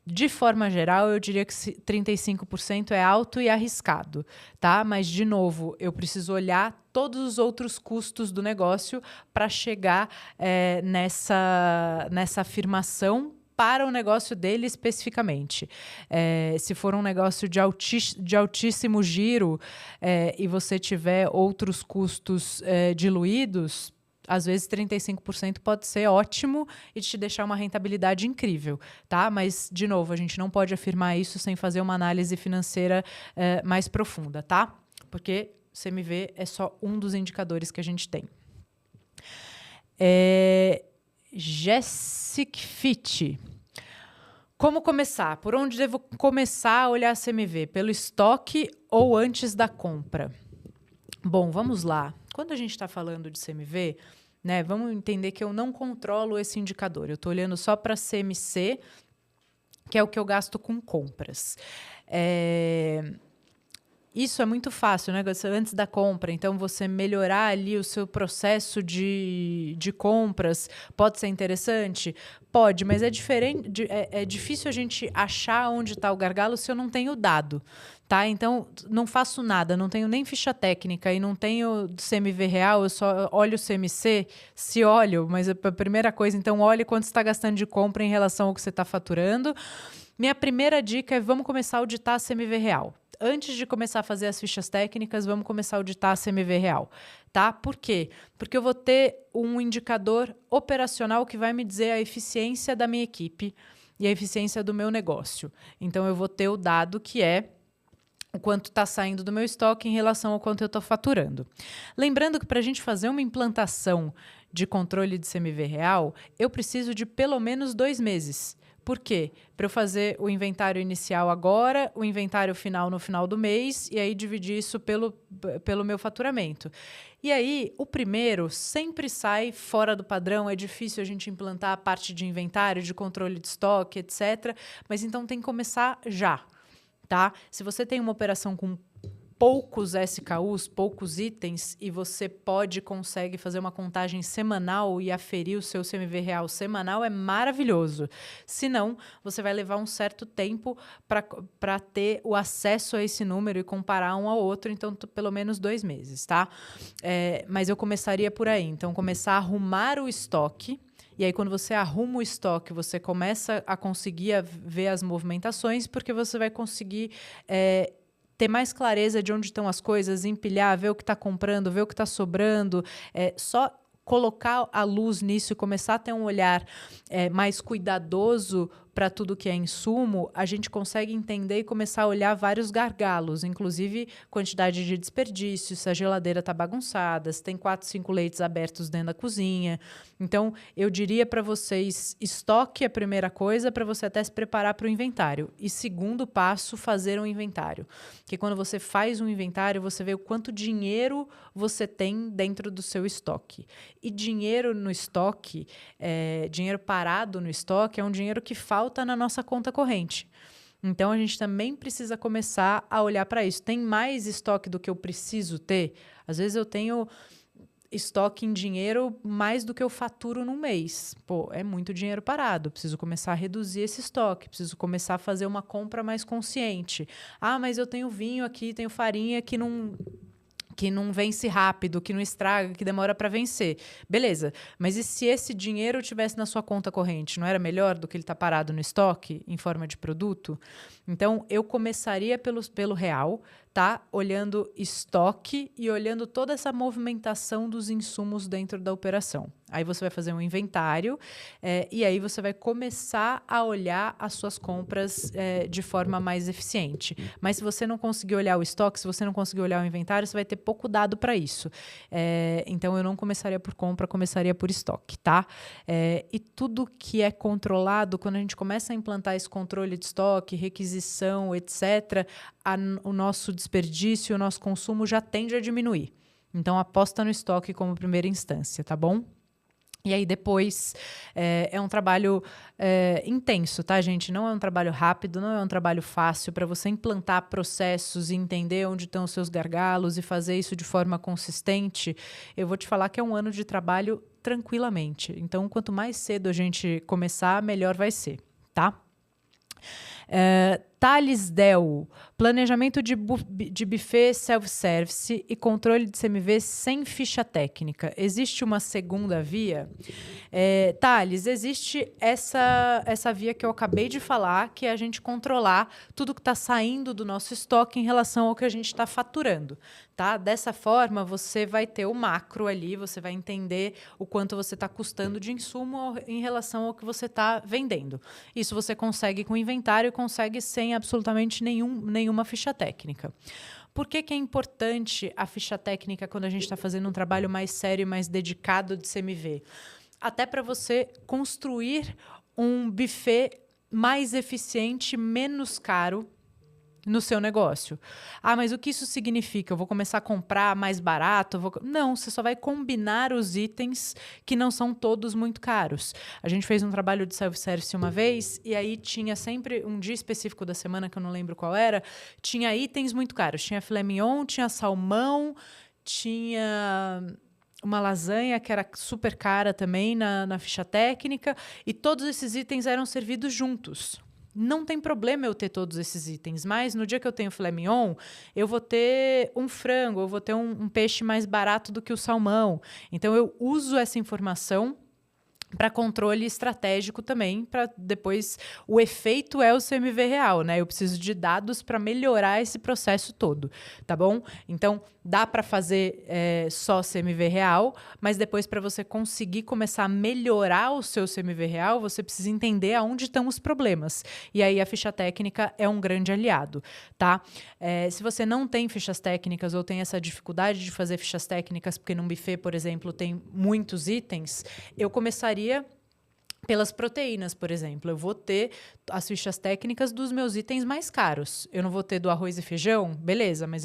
De forma geral, eu diria que 35% é alto e arriscado, tá? Mas, de novo, eu preciso olhar todos os outros custos do negócio para chegar nessa afirmação para o negócio dele especificamente. Se for um negócio de altíssimo giro e você tiver outros custos diluídos, às vezes 35% pode ser ótimo e te deixar uma rentabilidade incrível, tá? Mas, de novo, a gente não pode afirmar isso sem fazer uma análise financeira mais profunda, tá? Porque CMV é só um dos indicadores que a gente tem. Jessic Fit. Como começar? Por onde devo começar a olhar a CMV? Pelo estoque ou antes da compra? Bom, vamos lá. Quando a gente está falando de CMV, né, vamos entender que eu não controlo esse indicador. Eu estou olhando só para CMC, que é o que eu gasto com compras. Isso é muito fácil, né? Antes da compra. Então, você melhorar ali o seu processo de compras pode ser interessante? Pode, mas é diferente. É difícil a gente achar onde está o gargalo se eu não tenho dado. Tá? Então, não faço nada, não tenho nem ficha técnica e não tenho CMV real, eu só olho o CMC, se olho, mas a primeira coisa, então, olhe quanto você está gastando de compra em relação ao que você está faturando. Minha primeira dica é vamos começar a auditar a CMV real. Antes de começar a fazer as fichas técnicas, vamos começar a auditar a CMV real. Tá? Por quê? Porque eu vou ter um indicador operacional que vai me dizer a eficiência da minha equipe e a eficiência do meu negócio. Então, eu vou ter o dado que é o quanto está saindo do meu estoque em relação ao quanto eu estou faturando. Lembrando que para a gente fazer uma implantação de controle de CMV real, eu preciso de pelo menos 2 meses. Por quê? Para eu fazer o inventário inicial agora, o inventário final no final do mês, e aí dividir isso pelo meu faturamento. E aí, o primeiro sempre sai fora do padrão, é difícil a gente implantar a parte de inventário, de controle de estoque, etc. Mas então tem que começar já. Tá? Se você tem uma operação com poucos SKUs, poucos itens, e você consegue fazer uma contagem semanal e aferir o seu CMV real semanal, é maravilhoso. Se não, você vai levar um certo tempo para ter o acesso a esse número e comparar um ao outro, então pelo menos 2 meses, tá? Mas eu começaria por aí. Então, começar a arrumar o estoque. E aí, quando você arruma o estoque, você começa a conseguir ver as movimentações, porque você vai conseguir ter mais clareza de onde estão as coisas, empilhar, ver o que está comprando, ver o que está sobrando. Só colocar a luz nisso e começar a ter um olhar mais cuidadoso para tudo que é insumo, a gente consegue entender e começar a olhar vários gargalos, inclusive quantidade de desperdício, se a geladeira está bagunçada, se tem 4, 5 leites abertos dentro da cozinha. Então, eu diria para vocês, estoque é a primeira coisa para você até se preparar para o inventário. E segundo passo, fazer um inventário. Porque quando você faz um inventário, você vê o quanto dinheiro você tem dentro do seu estoque. E dinheiro no estoque, dinheiro parado no estoque, é um dinheiro que falta na nossa conta corrente. Então, a gente também precisa começar a olhar para isso. Tem mais estoque do que eu preciso ter? Às vezes, eu tenho estoque em dinheiro mais do que eu faturo num mês. Pô, é muito dinheiro parado. Preciso começar a reduzir esse estoque. Preciso começar a fazer uma compra mais consciente. Ah, mas eu tenho vinho aqui, tenho farinha que não vence rápido, que não estraga, que demora para vencer. Beleza, mas e se esse dinheiro tivesse na sua conta corrente? Não era melhor do que ele estar parado no estoque, em forma de produto? Então, eu começaria pelo real, tá? Olhando estoque e olhando toda essa movimentação dos insumos dentro da operação. Aí você vai fazer um inventário e aí você vai começar a olhar as suas compras de forma mais eficiente. Mas se você não conseguir olhar o estoque, se você não conseguir olhar o inventário, você vai ter pouco dado para isso. Então, eu não começaria por compra, começaria por estoque, tá? E tudo que é controlado, quando a gente começa a implantar esse controle de estoque, requisição, etc., o nosso desperdício, o nosso consumo já tende a diminuir. Então, aposta no estoque como primeira instância, tá bom? E aí, depois, é um trabalho intenso, tá, gente? Não é um trabalho rápido, não é um trabalho fácil para você implantar processos e entender onde estão os seus gargalos e fazer isso de forma consistente. Eu vou te falar que é um ano de trabalho tranquilamente. Então, quanto mais cedo a gente começar, melhor vai ser, tá? Thales Del, planejamento de buffet self-service e controle de CMV sem ficha técnica. Existe uma segunda via? Thales, existe essa via que eu acabei de falar, que é a gente controlar tudo que está saindo do nosso estoque em relação ao que a gente está faturando. Tá? Dessa forma, você vai ter o macro ali, você vai entender o quanto você está custando de insumo em relação ao que você está vendendo. Isso você consegue com inventário, consegue sem absolutamente nenhuma ficha técnica. Por que é importante a ficha técnica quando a gente está fazendo um trabalho mais sério e mais dedicado de CMV? Até para você construir um buffet mais eficiente, menos caro no seu negócio. Mas o que isso significa? Eu vou começar a comprar mais barato? Não, você só vai combinar os itens que não são todos muito caros. A gente fez um trabalho de self-service uma vez e aí tinha sempre um dia específico da semana, que eu não lembro qual era, tinha itens muito caros. Tinha filé mignon, tinha salmão, tinha uma lasanha que era super cara também na ficha técnica, e todos esses itens eram servidos juntos. Não tem problema eu ter todos esses itens, mas no dia que eu tenho filé mignon, eu vou ter um frango, eu vou ter um peixe mais barato do que o salmão. Então, eu uso essa informação para controle estratégico também, para depois o efeito é o CMV real, né? Eu preciso de dados para melhorar esse processo todo, tá bom? Então, dá para fazer só CMV real, mas depois para você conseguir começar a melhorar o seu CMV real, você precisa entender aonde estão os problemas. E aí a ficha técnica é um grande aliado, tá? Se você não tem fichas técnicas ou tem essa dificuldade de fazer fichas técnicas, porque num buffet, por exemplo, tem muitos itens, eu começaria pelas proteínas, por exemplo. Eu vou ter as fichas técnicas dos meus itens mais caros. Eu não vou ter do arroz e feijão? Beleza, mas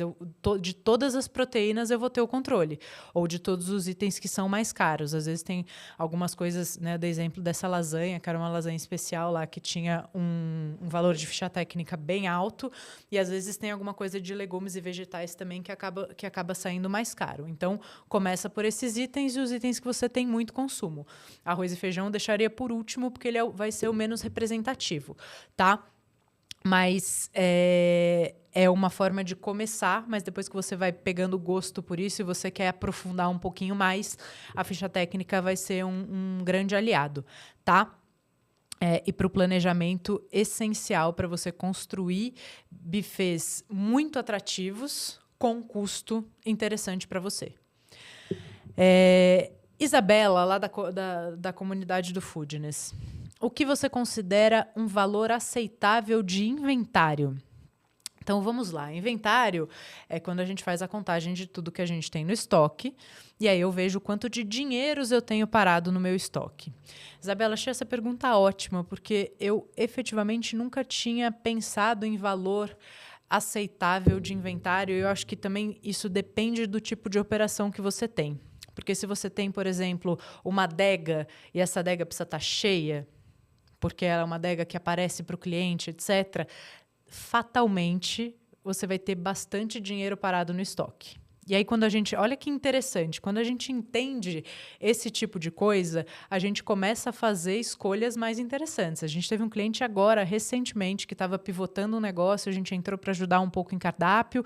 de todas as proteínas eu vou ter o controle. Ou de todos os itens que são mais caros. Às vezes tem algumas coisas, né, do exemplo dessa lasanha, que era uma lasanha especial lá, que tinha um valor de ficha técnica bem alto, e às vezes tem alguma coisa de legumes e vegetais também que acaba saindo mais caro. Então, começa por esses itens e os itens que você tem muito consumo. Arroz e feijão eu deixaria por último, porque ele vai ser o menos representativo, tá? Mas é uma forma de começar, mas depois que você vai pegando gosto por isso e você quer aprofundar um pouquinho mais, a ficha técnica vai ser um grande aliado, tá? E para o planejamento essencial para você construir buffets muito atrativos com custo interessante para você. Isabela, lá da comunidade do Foodness. O que você considera um valor aceitável de inventário? Então, vamos lá. Inventário é quando a gente faz a contagem de tudo que a gente tem no estoque, e aí eu vejo quanto de dinheiros eu tenho parado no meu estoque. Isabela, achei essa pergunta ótima, porque eu efetivamente nunca tinha pensado em valor aceitável de inventário. Eu acho que também isso depende do tipo de operação que você tem. Porque se você tem, por exemplo, uma adega e essa adega precisa estar cheia, porque ela é uma adega que aparece para o cliente, etc., fatalmente você vai ter bastante dinheiro parado no estoque. E aí, olha que interessante, quando a gente entende esse tipo de coisa, a gente começa a fazer escolhas mais interessantes. A gente teve um cliente agora, recentemente, que estava pivotando um negócio, a gente entrou para ajudar um pouco em cardápio,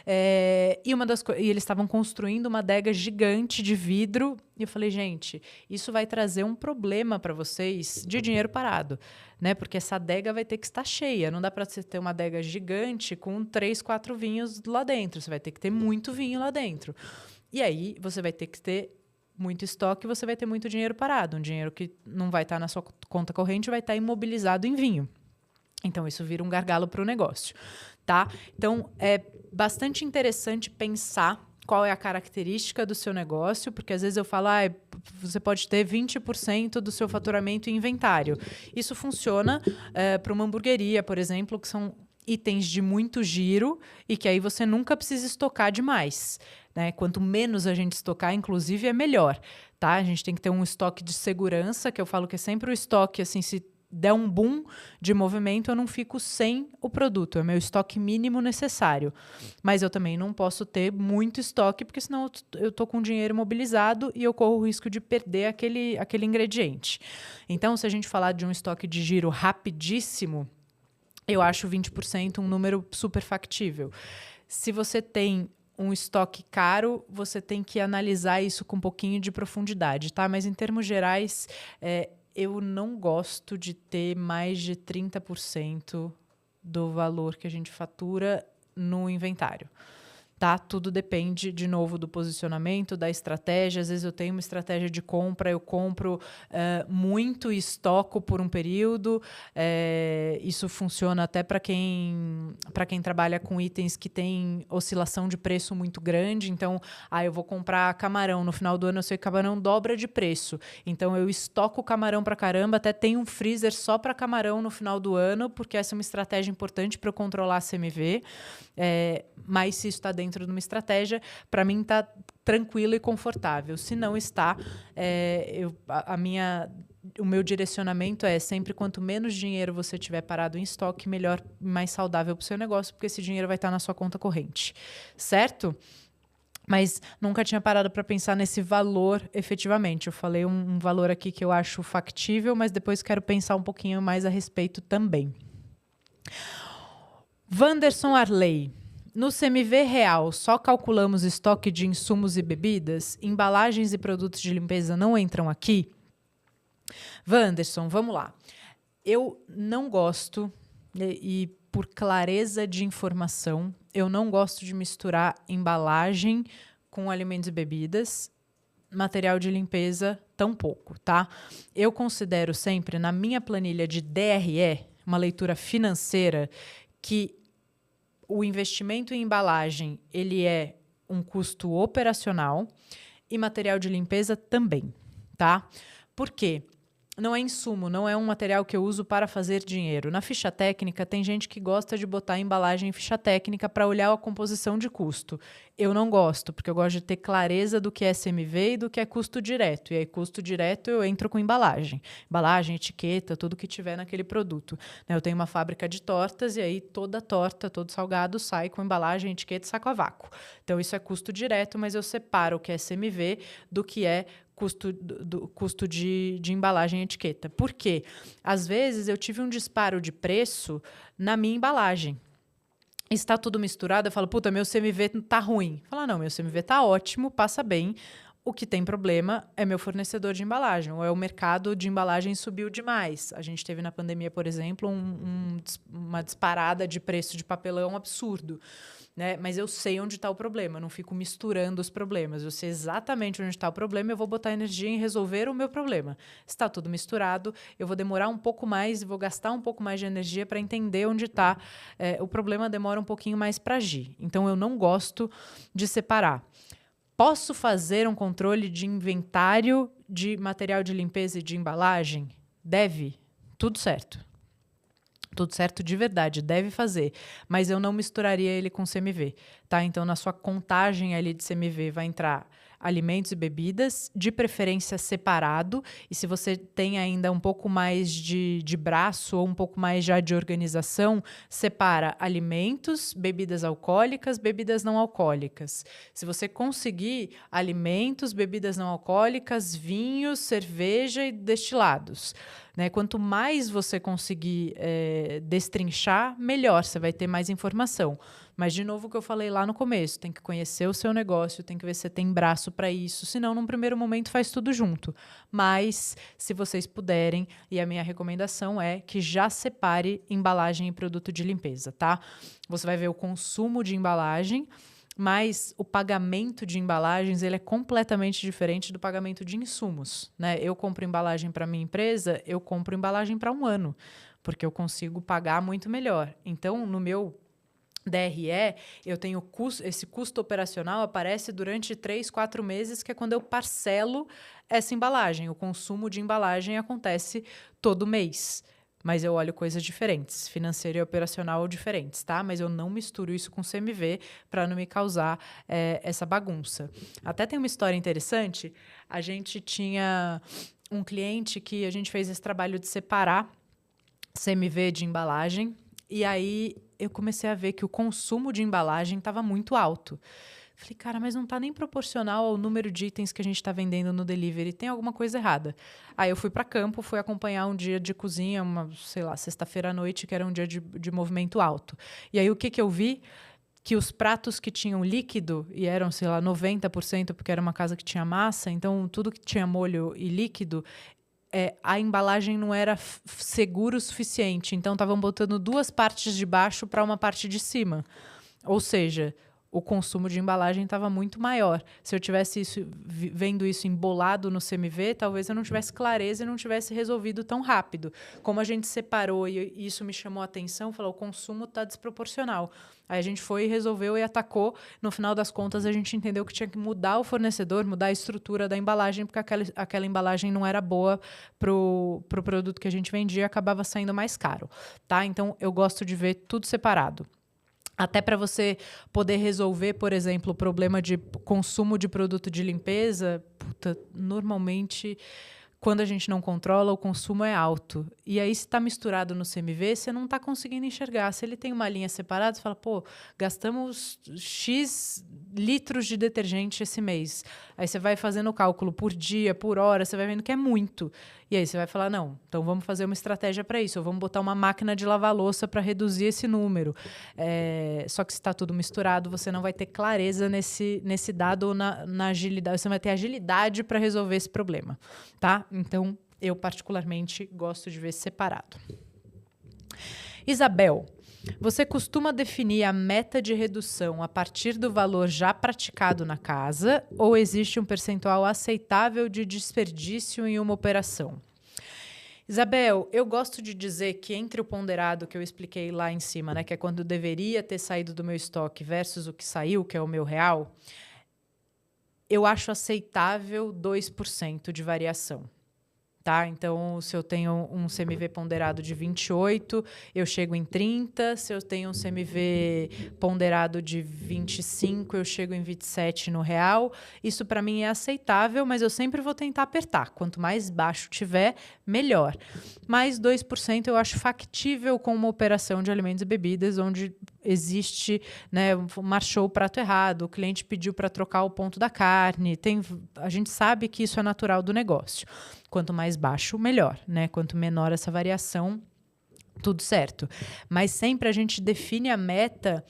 e eles estavam construindo uma adega gigante de vidro, e eu falei, gente, isso vai trazer um problema para vocês de dinheiro parado, né? Porque essa adega vai ter que estar cheia. Não dá para você ter uma adega gigante com 3, 4 vinhos lá dentro. Você vai ter que ter muito vinho lá dentro. E aí você vai ter que ter muito estoque e você vai ter muito dinheiro parado. Um dinheiro que não vai estar na sua conta corrente, vai estar imobilizado em vinho. Então, isso vira um gargalo para o negócio, tá? Então, é bastante interessante pensar qual é a característica do seu negócio, porque às vezes eu falo, você pode ter 20% do seu faturamento em inventário. Isso funciona para uma hamburgueria, por exemplo, que são itens de muito giro e que aí você nunca precisa estocar demais, né? Quanto menos a gente estocar, inclusive, é melhor, tá? A gente tem que ter um estoque de segurança, que eu falo que é sempre o estoque, assim, se der um boom de movimento, eu não fico sem o produto. É o meu estoque mínimo necessário. Mas eu também não posso ter muito estoque, porque senão eu estou com dinheiro mobilizado e eu corro o risco de perder aquele ingrediente. Então, se a gente falar de um estoque de giro rapidíssimo, eu acho 20% um número super factível. Se você tem um estoque caro, você tem que analisar isso com um pouquinho de profundidade, tá? Mas, em termos gerais, eu não gosto de ter mais de 30% do valor que a gente fatura no inventário. Tá? Tudo depende, de novo, do posicionamento, da estratégia. Às vezes eu tenho uma estratégia de compra, eu compro muito e estoco por um período. Isso funciona até para quem trabalha com itens que têm oscilação de preço muito grande. Então, eu vou comprar camarão. No final do ano eu sei que camarão dobra de preço. Então, eu estoco camarão para caramba, até tenho um freezer só para camarão no final do ano, porque essa é uma estratégia importante para eu controlar a CMV. Mas se isso está dentro de uma estratégia, para mim está tranquilo e confortável. Se não está, o meu direcionamento é sempre quanto menos dinheiro você tiver parado em estoque, melhor e mais saudável para o seu negócio, porque esse dinheiro vai estar na sua conta corrente. Certo? Mas nunca tinha parado para pensar nesse valor efetivamente. Eu falei um valor aqui que eu acho factível, mas depois quero pensar um pouquinho mais a respeito também. Wanderson Arley. No CMV real, só calculamos estoque de insumos e bebidas? Embalagens e produtos de limpeza não entram aqui? Wanderson, vamos lá. Eu não gosto, e por clareza de informação, eu não gosto de misturar embalagem com alimentos e bebidas, material de limpeza tampouco, tá? Eu considero sempre, na minha planilha de DRE, uma leitura financeira, que o investimento em embalagem ele é um custo operacional e material de limpeza também, tá? Por quê? Não é insumo, não é um material que eu uso para fazer dinheiro. Na ficha técnica, tem gente que gosta de botar embalagem em ficha técnica para olhar a composição de custo. Eu não gosto, porque eu gosto de ter clareza do que é CMV e do que é custo direto. E aí, custo direto, eu entro com embalagem. Embalagem, etiqueta, tudo que tiver naquele produto. Eu tenho uma fábrica de tortas e aí toda torta, todo salgado sai com embalagem, etiqueta e saco a vácuo. Então, isso é custo direto, mas eu separo o que é CMV do que é custo de embalagem e etiqueta. Por quê? Às vezes eu tive um disparo de preço na minha embalagem. Está tudo misturado, eu falo, puta, meu CMV tá ruim. Fala, não, meu CMV tá ótimo, passa bem. O que tem problema é meu fornecedor de embalagem, ou é o mercado de embalagem subiu demais. A gente teve na pandemia, por exemplo, uma disparada de preço de papelão absurdo. Né? Mas eu sei onde está o problema, eu não fico misturando os problemas. Eu sei exatamente onde está o problema, eu vou botar energia em resolver o meu problema. Se está tudo misturado, eu vou demorar um pouco mais e vou gastar um pouco mais de energia para entender onde está. O problema demora um pouquinho mais para agir. Então, eu não gosto de separar. Posso fazer um controle de inventário de material de limpeza e de embalagem? Deve. Tudo certo. Tudo certo de verdade, deve fazer. Mas eu não misturaria ele com CMV, tá? Então, na sua contagem ali de CMV vai entrar alimentos e bebidas, de preferência separado. E se você tem ainda um pouco mais de braço ou um pouco mais já de organização, separa alimentos, bebidas alcoólicas, bebidas não alcoólicas. Se você conseguir alimentos, bebidas não alcoólicas, vinhos, cerveja e destilados. Né? Quanto mais você conseguir destrinchar, melhor, você vai ter mais informação. Mas, de novo, o que eu falei lá no começo, tem que conhecer o seu negócio, tem que ver se você tem braço para isso, senão, num primeiro momento, faz tudo junto. Mas, se vocês puderem, e a minha recomendação é que já separe embalagem e produto de limpeza, tá? Você vai ver o consumo de embalagem, mas o pagamento de embalagens ele é completamente diferente do pagamento de insumos. Né? Eu compro embalagem para minha empresa, eu compro embalagem para um ano, porque eu consigo pagar muito melhor. Então, no meu DRE, eu tenho esse custo operacional aparece durante 3, 4 meses, que é quando eu parcelo essa embalagem. O consumo de embalagem acontece todo mês. Mas eu olho coisas diferentes, financeiro e operacional diferentes, tá? Mas eu não misturo isso com CMV para não me causar essa bagunça. Até tem uma história interessante. A gente tinha um cliente que a gente fez esse trabalho de separar CMV de embalagem. E aí eu comecei a ver que o consumo de embalagem estava muito alto. Falei, cara, mas não está nem proporcional ao número de itens que a gente está vendendo no delivery. Tem alguma coisa errada. Aí eu fui para campo, fui acompanhar um dia de cozinha, sei lá, sexta-feira à noite, que era um dia de movimento alto. E aí o que eu vi? Que os pratos que tinham líquido, e eram, sei lá, 90%, porque era uma casa que tinha massa, então tudo que tinha molho e líquido, a embalagem não era segura o suficiente. Então, estavam botando 2 partes de baixo para uma parte de cima. Ou seja, o consumo de embalagem estava muito maior. Se eu tivesse vendo isso embolado no CMV, talvez eu não tivesse clareza e não tivesse resolvido tão rápido. Como a gente separou e isso me chamou a atenção, falou, o consumo está desproporcional. Aí a gente foi, resolveu e atacou. No final das contas, a gente entendeu que tinha que mudar o fornecedor, mudar a estrutura da embalagem, porque aquela embalagem não era boa para o produto que a gente vendia, acabava saindo mais caro. Tá? Então, eu gosto de ver tudo separado. Até para você poder resolver, por exemplo, o problema de consumo de produto de limpeza, normalmente, quando a gente não controla, o consumo é alto. E aí, se está misturado no CMV, você não está conseguindo enxergar. Se ele tem uma linha separada, você fala, pô, gastamos X litros de detergente esse mês. Aí você vai fazendo o cálculo por dia, por hora, você vai vendo que é muito. E aí você vai falar, não, então vamos fazer uma estratégia para isso, ou vamos botar uma máquina de lavar louça para reduzir esse número. Só que se está tudo misturado, você não vai ter clareza nesse dado ou na agilidade, você vai ter agilidade para resolver esse problema, tá? Então, eu particularmente gosto de ver separado. Isabel, você costuma definir a meta de redução a partir do valor já praticado na casa ou existe um percentual aceitável de desperdício em uma operação? Isabel, eu gosto de dizer que entre o ponderado que eu expliquei lá em cima, né, que é quando deveria ter saído do meu estoque versus o que saiu, que é o meu real, eu acho aceitável 2% de variação. Tá? Então, se eu tenho um CMV ponderado de 28, eu chego em 30. Se eu tenho um CMV ponderado de 25, eu chego em 27 no real. Isso, para mim, é aceitável, mas eu sempre vou tentar apertar. Quanto mais baixo tiver, melhor. Mas 2% eu acho factível com uma operação de alimentos e bebidas, onde existe, né, marchou o prato errado, o cliente pediu para trocar o ponto da carne. A gente sabe que isso é natural do negócio. Quanto mais baixo, melhor, né? Quanto menor essa variação, tudo certo. Mas sempre a gente define a meta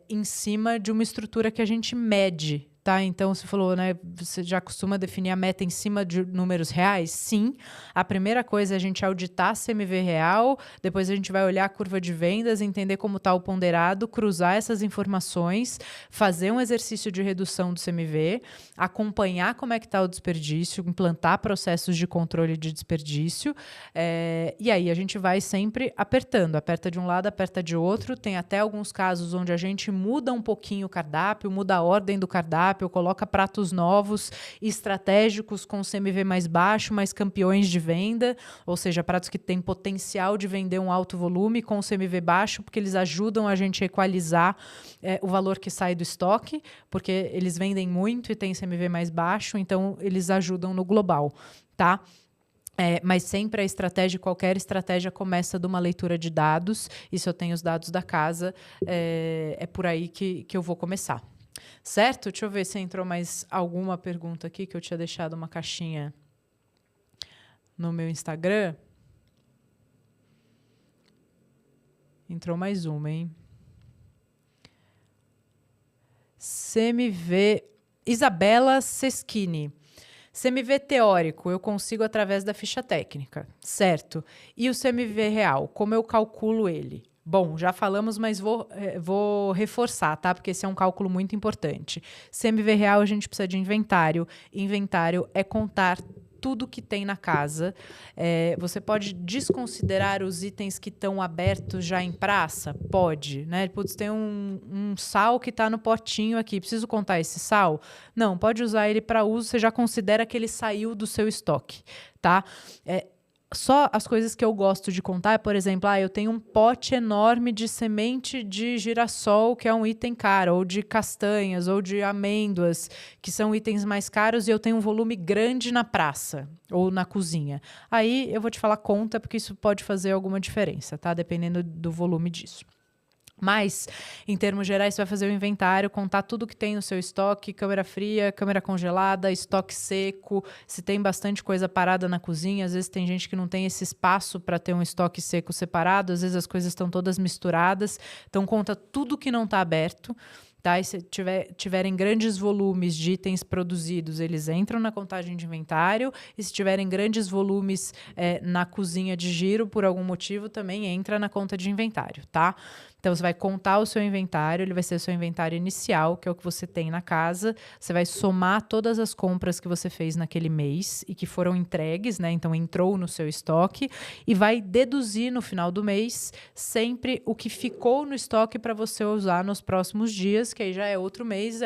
em cima de uma estrutura que a gente mede. Tá? Então, você falou, né? Você já costuma definir a meta em cima de números reais? Sim. A primeira coisa é a gente auditar CMV real, depois a gente vai olhar a curva de vendas, entender como está o ponderado, cruzar essas informações, fazer um exercício de redução do CMV, acompanhar como é que está o desperdício, implantar processos de controle de desperdício, e aí a gente vai sempre apertando. Aperta de um lado, aperta de outro. Tem até alguns casos onde a gente muda um pouquinho o cardápio, muda a ordem do cardápio, coloca pratos novos, estratégicos, com CMV mais baixo, mas campeões de venda, ou seja, pratos que têm potencial de vender um alto volume com CMV baixo, porque eles ajudam a gente a equalizar o valor que sai do estoque, porque eles vendem muito e têm CMV mais baixo, então eles ajudam no global, tá? Mas sempre a estratégia, qualquer estratégia começa de uma leitura de dados, e se eu tenho os dados da casa, é por aí que eu vou começar. Certo? Deixa eu ver se entrou mais alguma pergunta aqui, que eu tinha deixado uma caixinha no meu Instagram. Entrou mais uma, hein? CMV... Isabela Seschini. CMV teórico, eu consigo através da ficha técnica, certo? E o CMV real, como eu calculo ele? Bom, já falamos, mas vou reforçar, tá? Porque esse é um cálculo muito importante. CMV real, a gente precisa de inventário. Inventário é contar tudo que tem na casa. Você pode desconsiderar os itens que estão abertos já em praça? Pode, né? Putz, tem um sal que está no potinho aqui. Preciso contar esse sal? Não, pode usar ele para uso. Você já considera que ele saiu do seu estoque, tá? Só as coisas que eu gosto de contar, por exemplo, eu tenho um pote enorme de semente de girassol, que é um item caro, ou de castanhas, ou de amêndoas, que são itens mais caros, e eu tenho um volume grande na praça ou na cozinha. Aí eu vou te falar conta, porque isso pode fazer alguma diferença, tá? Dependendo do volume disso. Mas, em termos gerais, você vai fazer o inventário, contar tudo que tem no seu estoque, câmera fria, câmera congelada, estoque seco, se tem bastante coisa parada na cozinha. Às vezes tem gente que não tem esse espaço para ter um estoque seco separado, às vezes as coisas estão todas misturadas. Então, conta tudo que não está aberto. Tá? E se tiverem grandes volumes de itens produzidos, eles entram na contagem de inventário. E se tiverem grandes volumes na cozinha de giro, por algum motivo, também entra na conta de inventário, tá? Então, você vai contar o seu inventário, ele vai ser o seu inventário inicial, que é o que você tem na casa. Você vai somar todas as compras que você fez naquele mês e que foram entregues, né? Então, entrou no seu estoque e vai deduzir no final do mês sempre o que ficou no estoque para você usar nos próximos dias, que aí já é outro mês,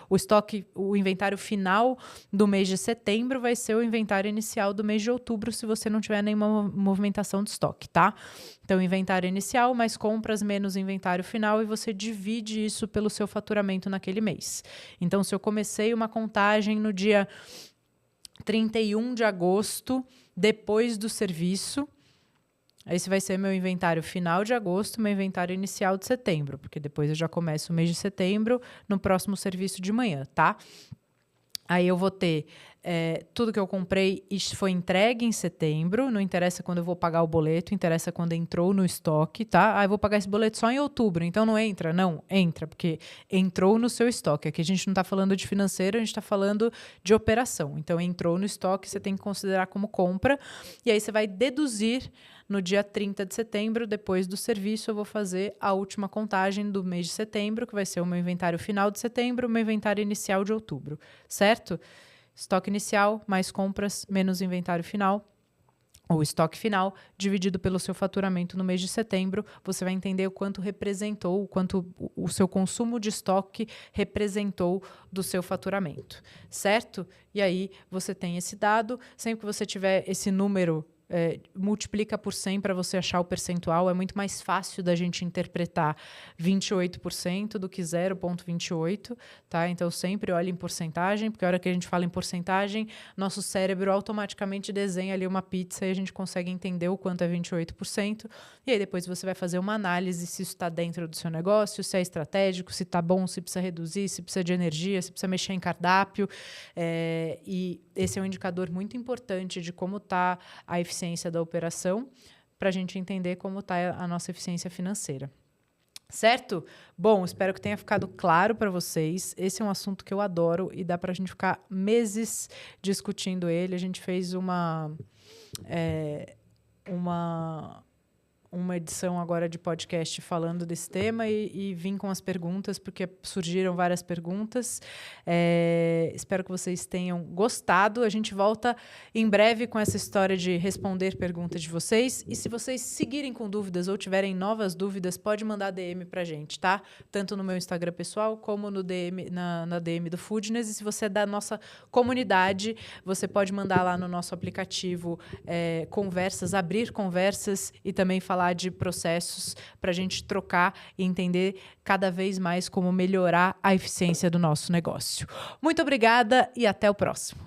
o estoque, o inventário final do mês de setembro vai ser o inventário inicial do mês de outubro, se você não tiver nenhuma movimentação de estoque, tá? Então, inventário inicial, mais compras, menos inventário final, e você divide isso pelo seu faturamento naquele mês. Então, se eu comecei uma contagem no dia 31 de agosto, depois do serviço, esse vai ser meu inventário final de agosto, meu inventário inicial de setembro, porque depois eu já começo o mês de setembro no próximo serviço de manhã, tá? Aí eu vou ter tudo que eu comprei e foi entregue em setembro, não interessa quando eu vou pagar o boleto, interessa quando entrou no estoque, tá? Ah, eu vou pagar esse boleto só em outubro, então não entra? Não, entra, porque entrou no seu estoque. Aqui a gente não está falando de financeiro, a gente está falando de operação. Então, entrou no estoque, você tem que considerar como compra, e aí você vai deduzir no dia 30 de setembro, depois do serviço, eu vou fazer a última contagem do mês de setembro, que vai ser o meu inventário final de setembro, o meu inventário inicial de outubro, certo? Estoque inicial, mais compras, menos inventário final, ou estoque final, dividido pelo seu faturamento no mês de setembro, você vai entender o quanto representou, o quanto o seu consumo de estoque representou do seu faturamento, certo? E aí, você tem esse dado, sempre que você tiver esse número, multiplica por 100 para você achar o percentual. É muito mais fácil da gente interpretar 28% do que 0,28, tá? Então, sempre olhe em porcentagem, porque a hora que a gente fala em porcentagem, nosso cérebro automaticamente desenha ali uma pizza e a gente consegue entender o quanto é 28%. E aí, depois você vai fazer uma análise se isso está dentro do seu negócio, se é estratégico, se está bom, se precisa reduzir, se precisa de energia, se precisa mexer em cardápio. E esse é um indicador muito importante de como está a eficiência da operação, para a gente entender como está a nossa eficiência financeira. Certo? Bom, espero que tenha ficado claro para vocês. Esse é um assunto que eu adoro e dá para a gente ficar meses discutindo ele. A gente fez uma edição agora de podcast falando desse tema e vim com as perguntas, porque surgiram várias perguntas. Espero que vocês tenham gostado. A gente volta em breve com essa história de responder perguntas de vocês. E se vocês seguirem com dúvidas ou tiverem novas dúvidas, pode mandar DM para a gente, tá? Tanto no meu Instagram pessoal, como no DM, na DM do Foodness. E se você é da nossa comunidade, você pode mandar lá no nosso aplicativo conversas, abrir conversas e também falar de processos para a gente trocar e entender cada vez mais como melhorar a eficiência do nosso negócio. Muito obrigada e até o próximo.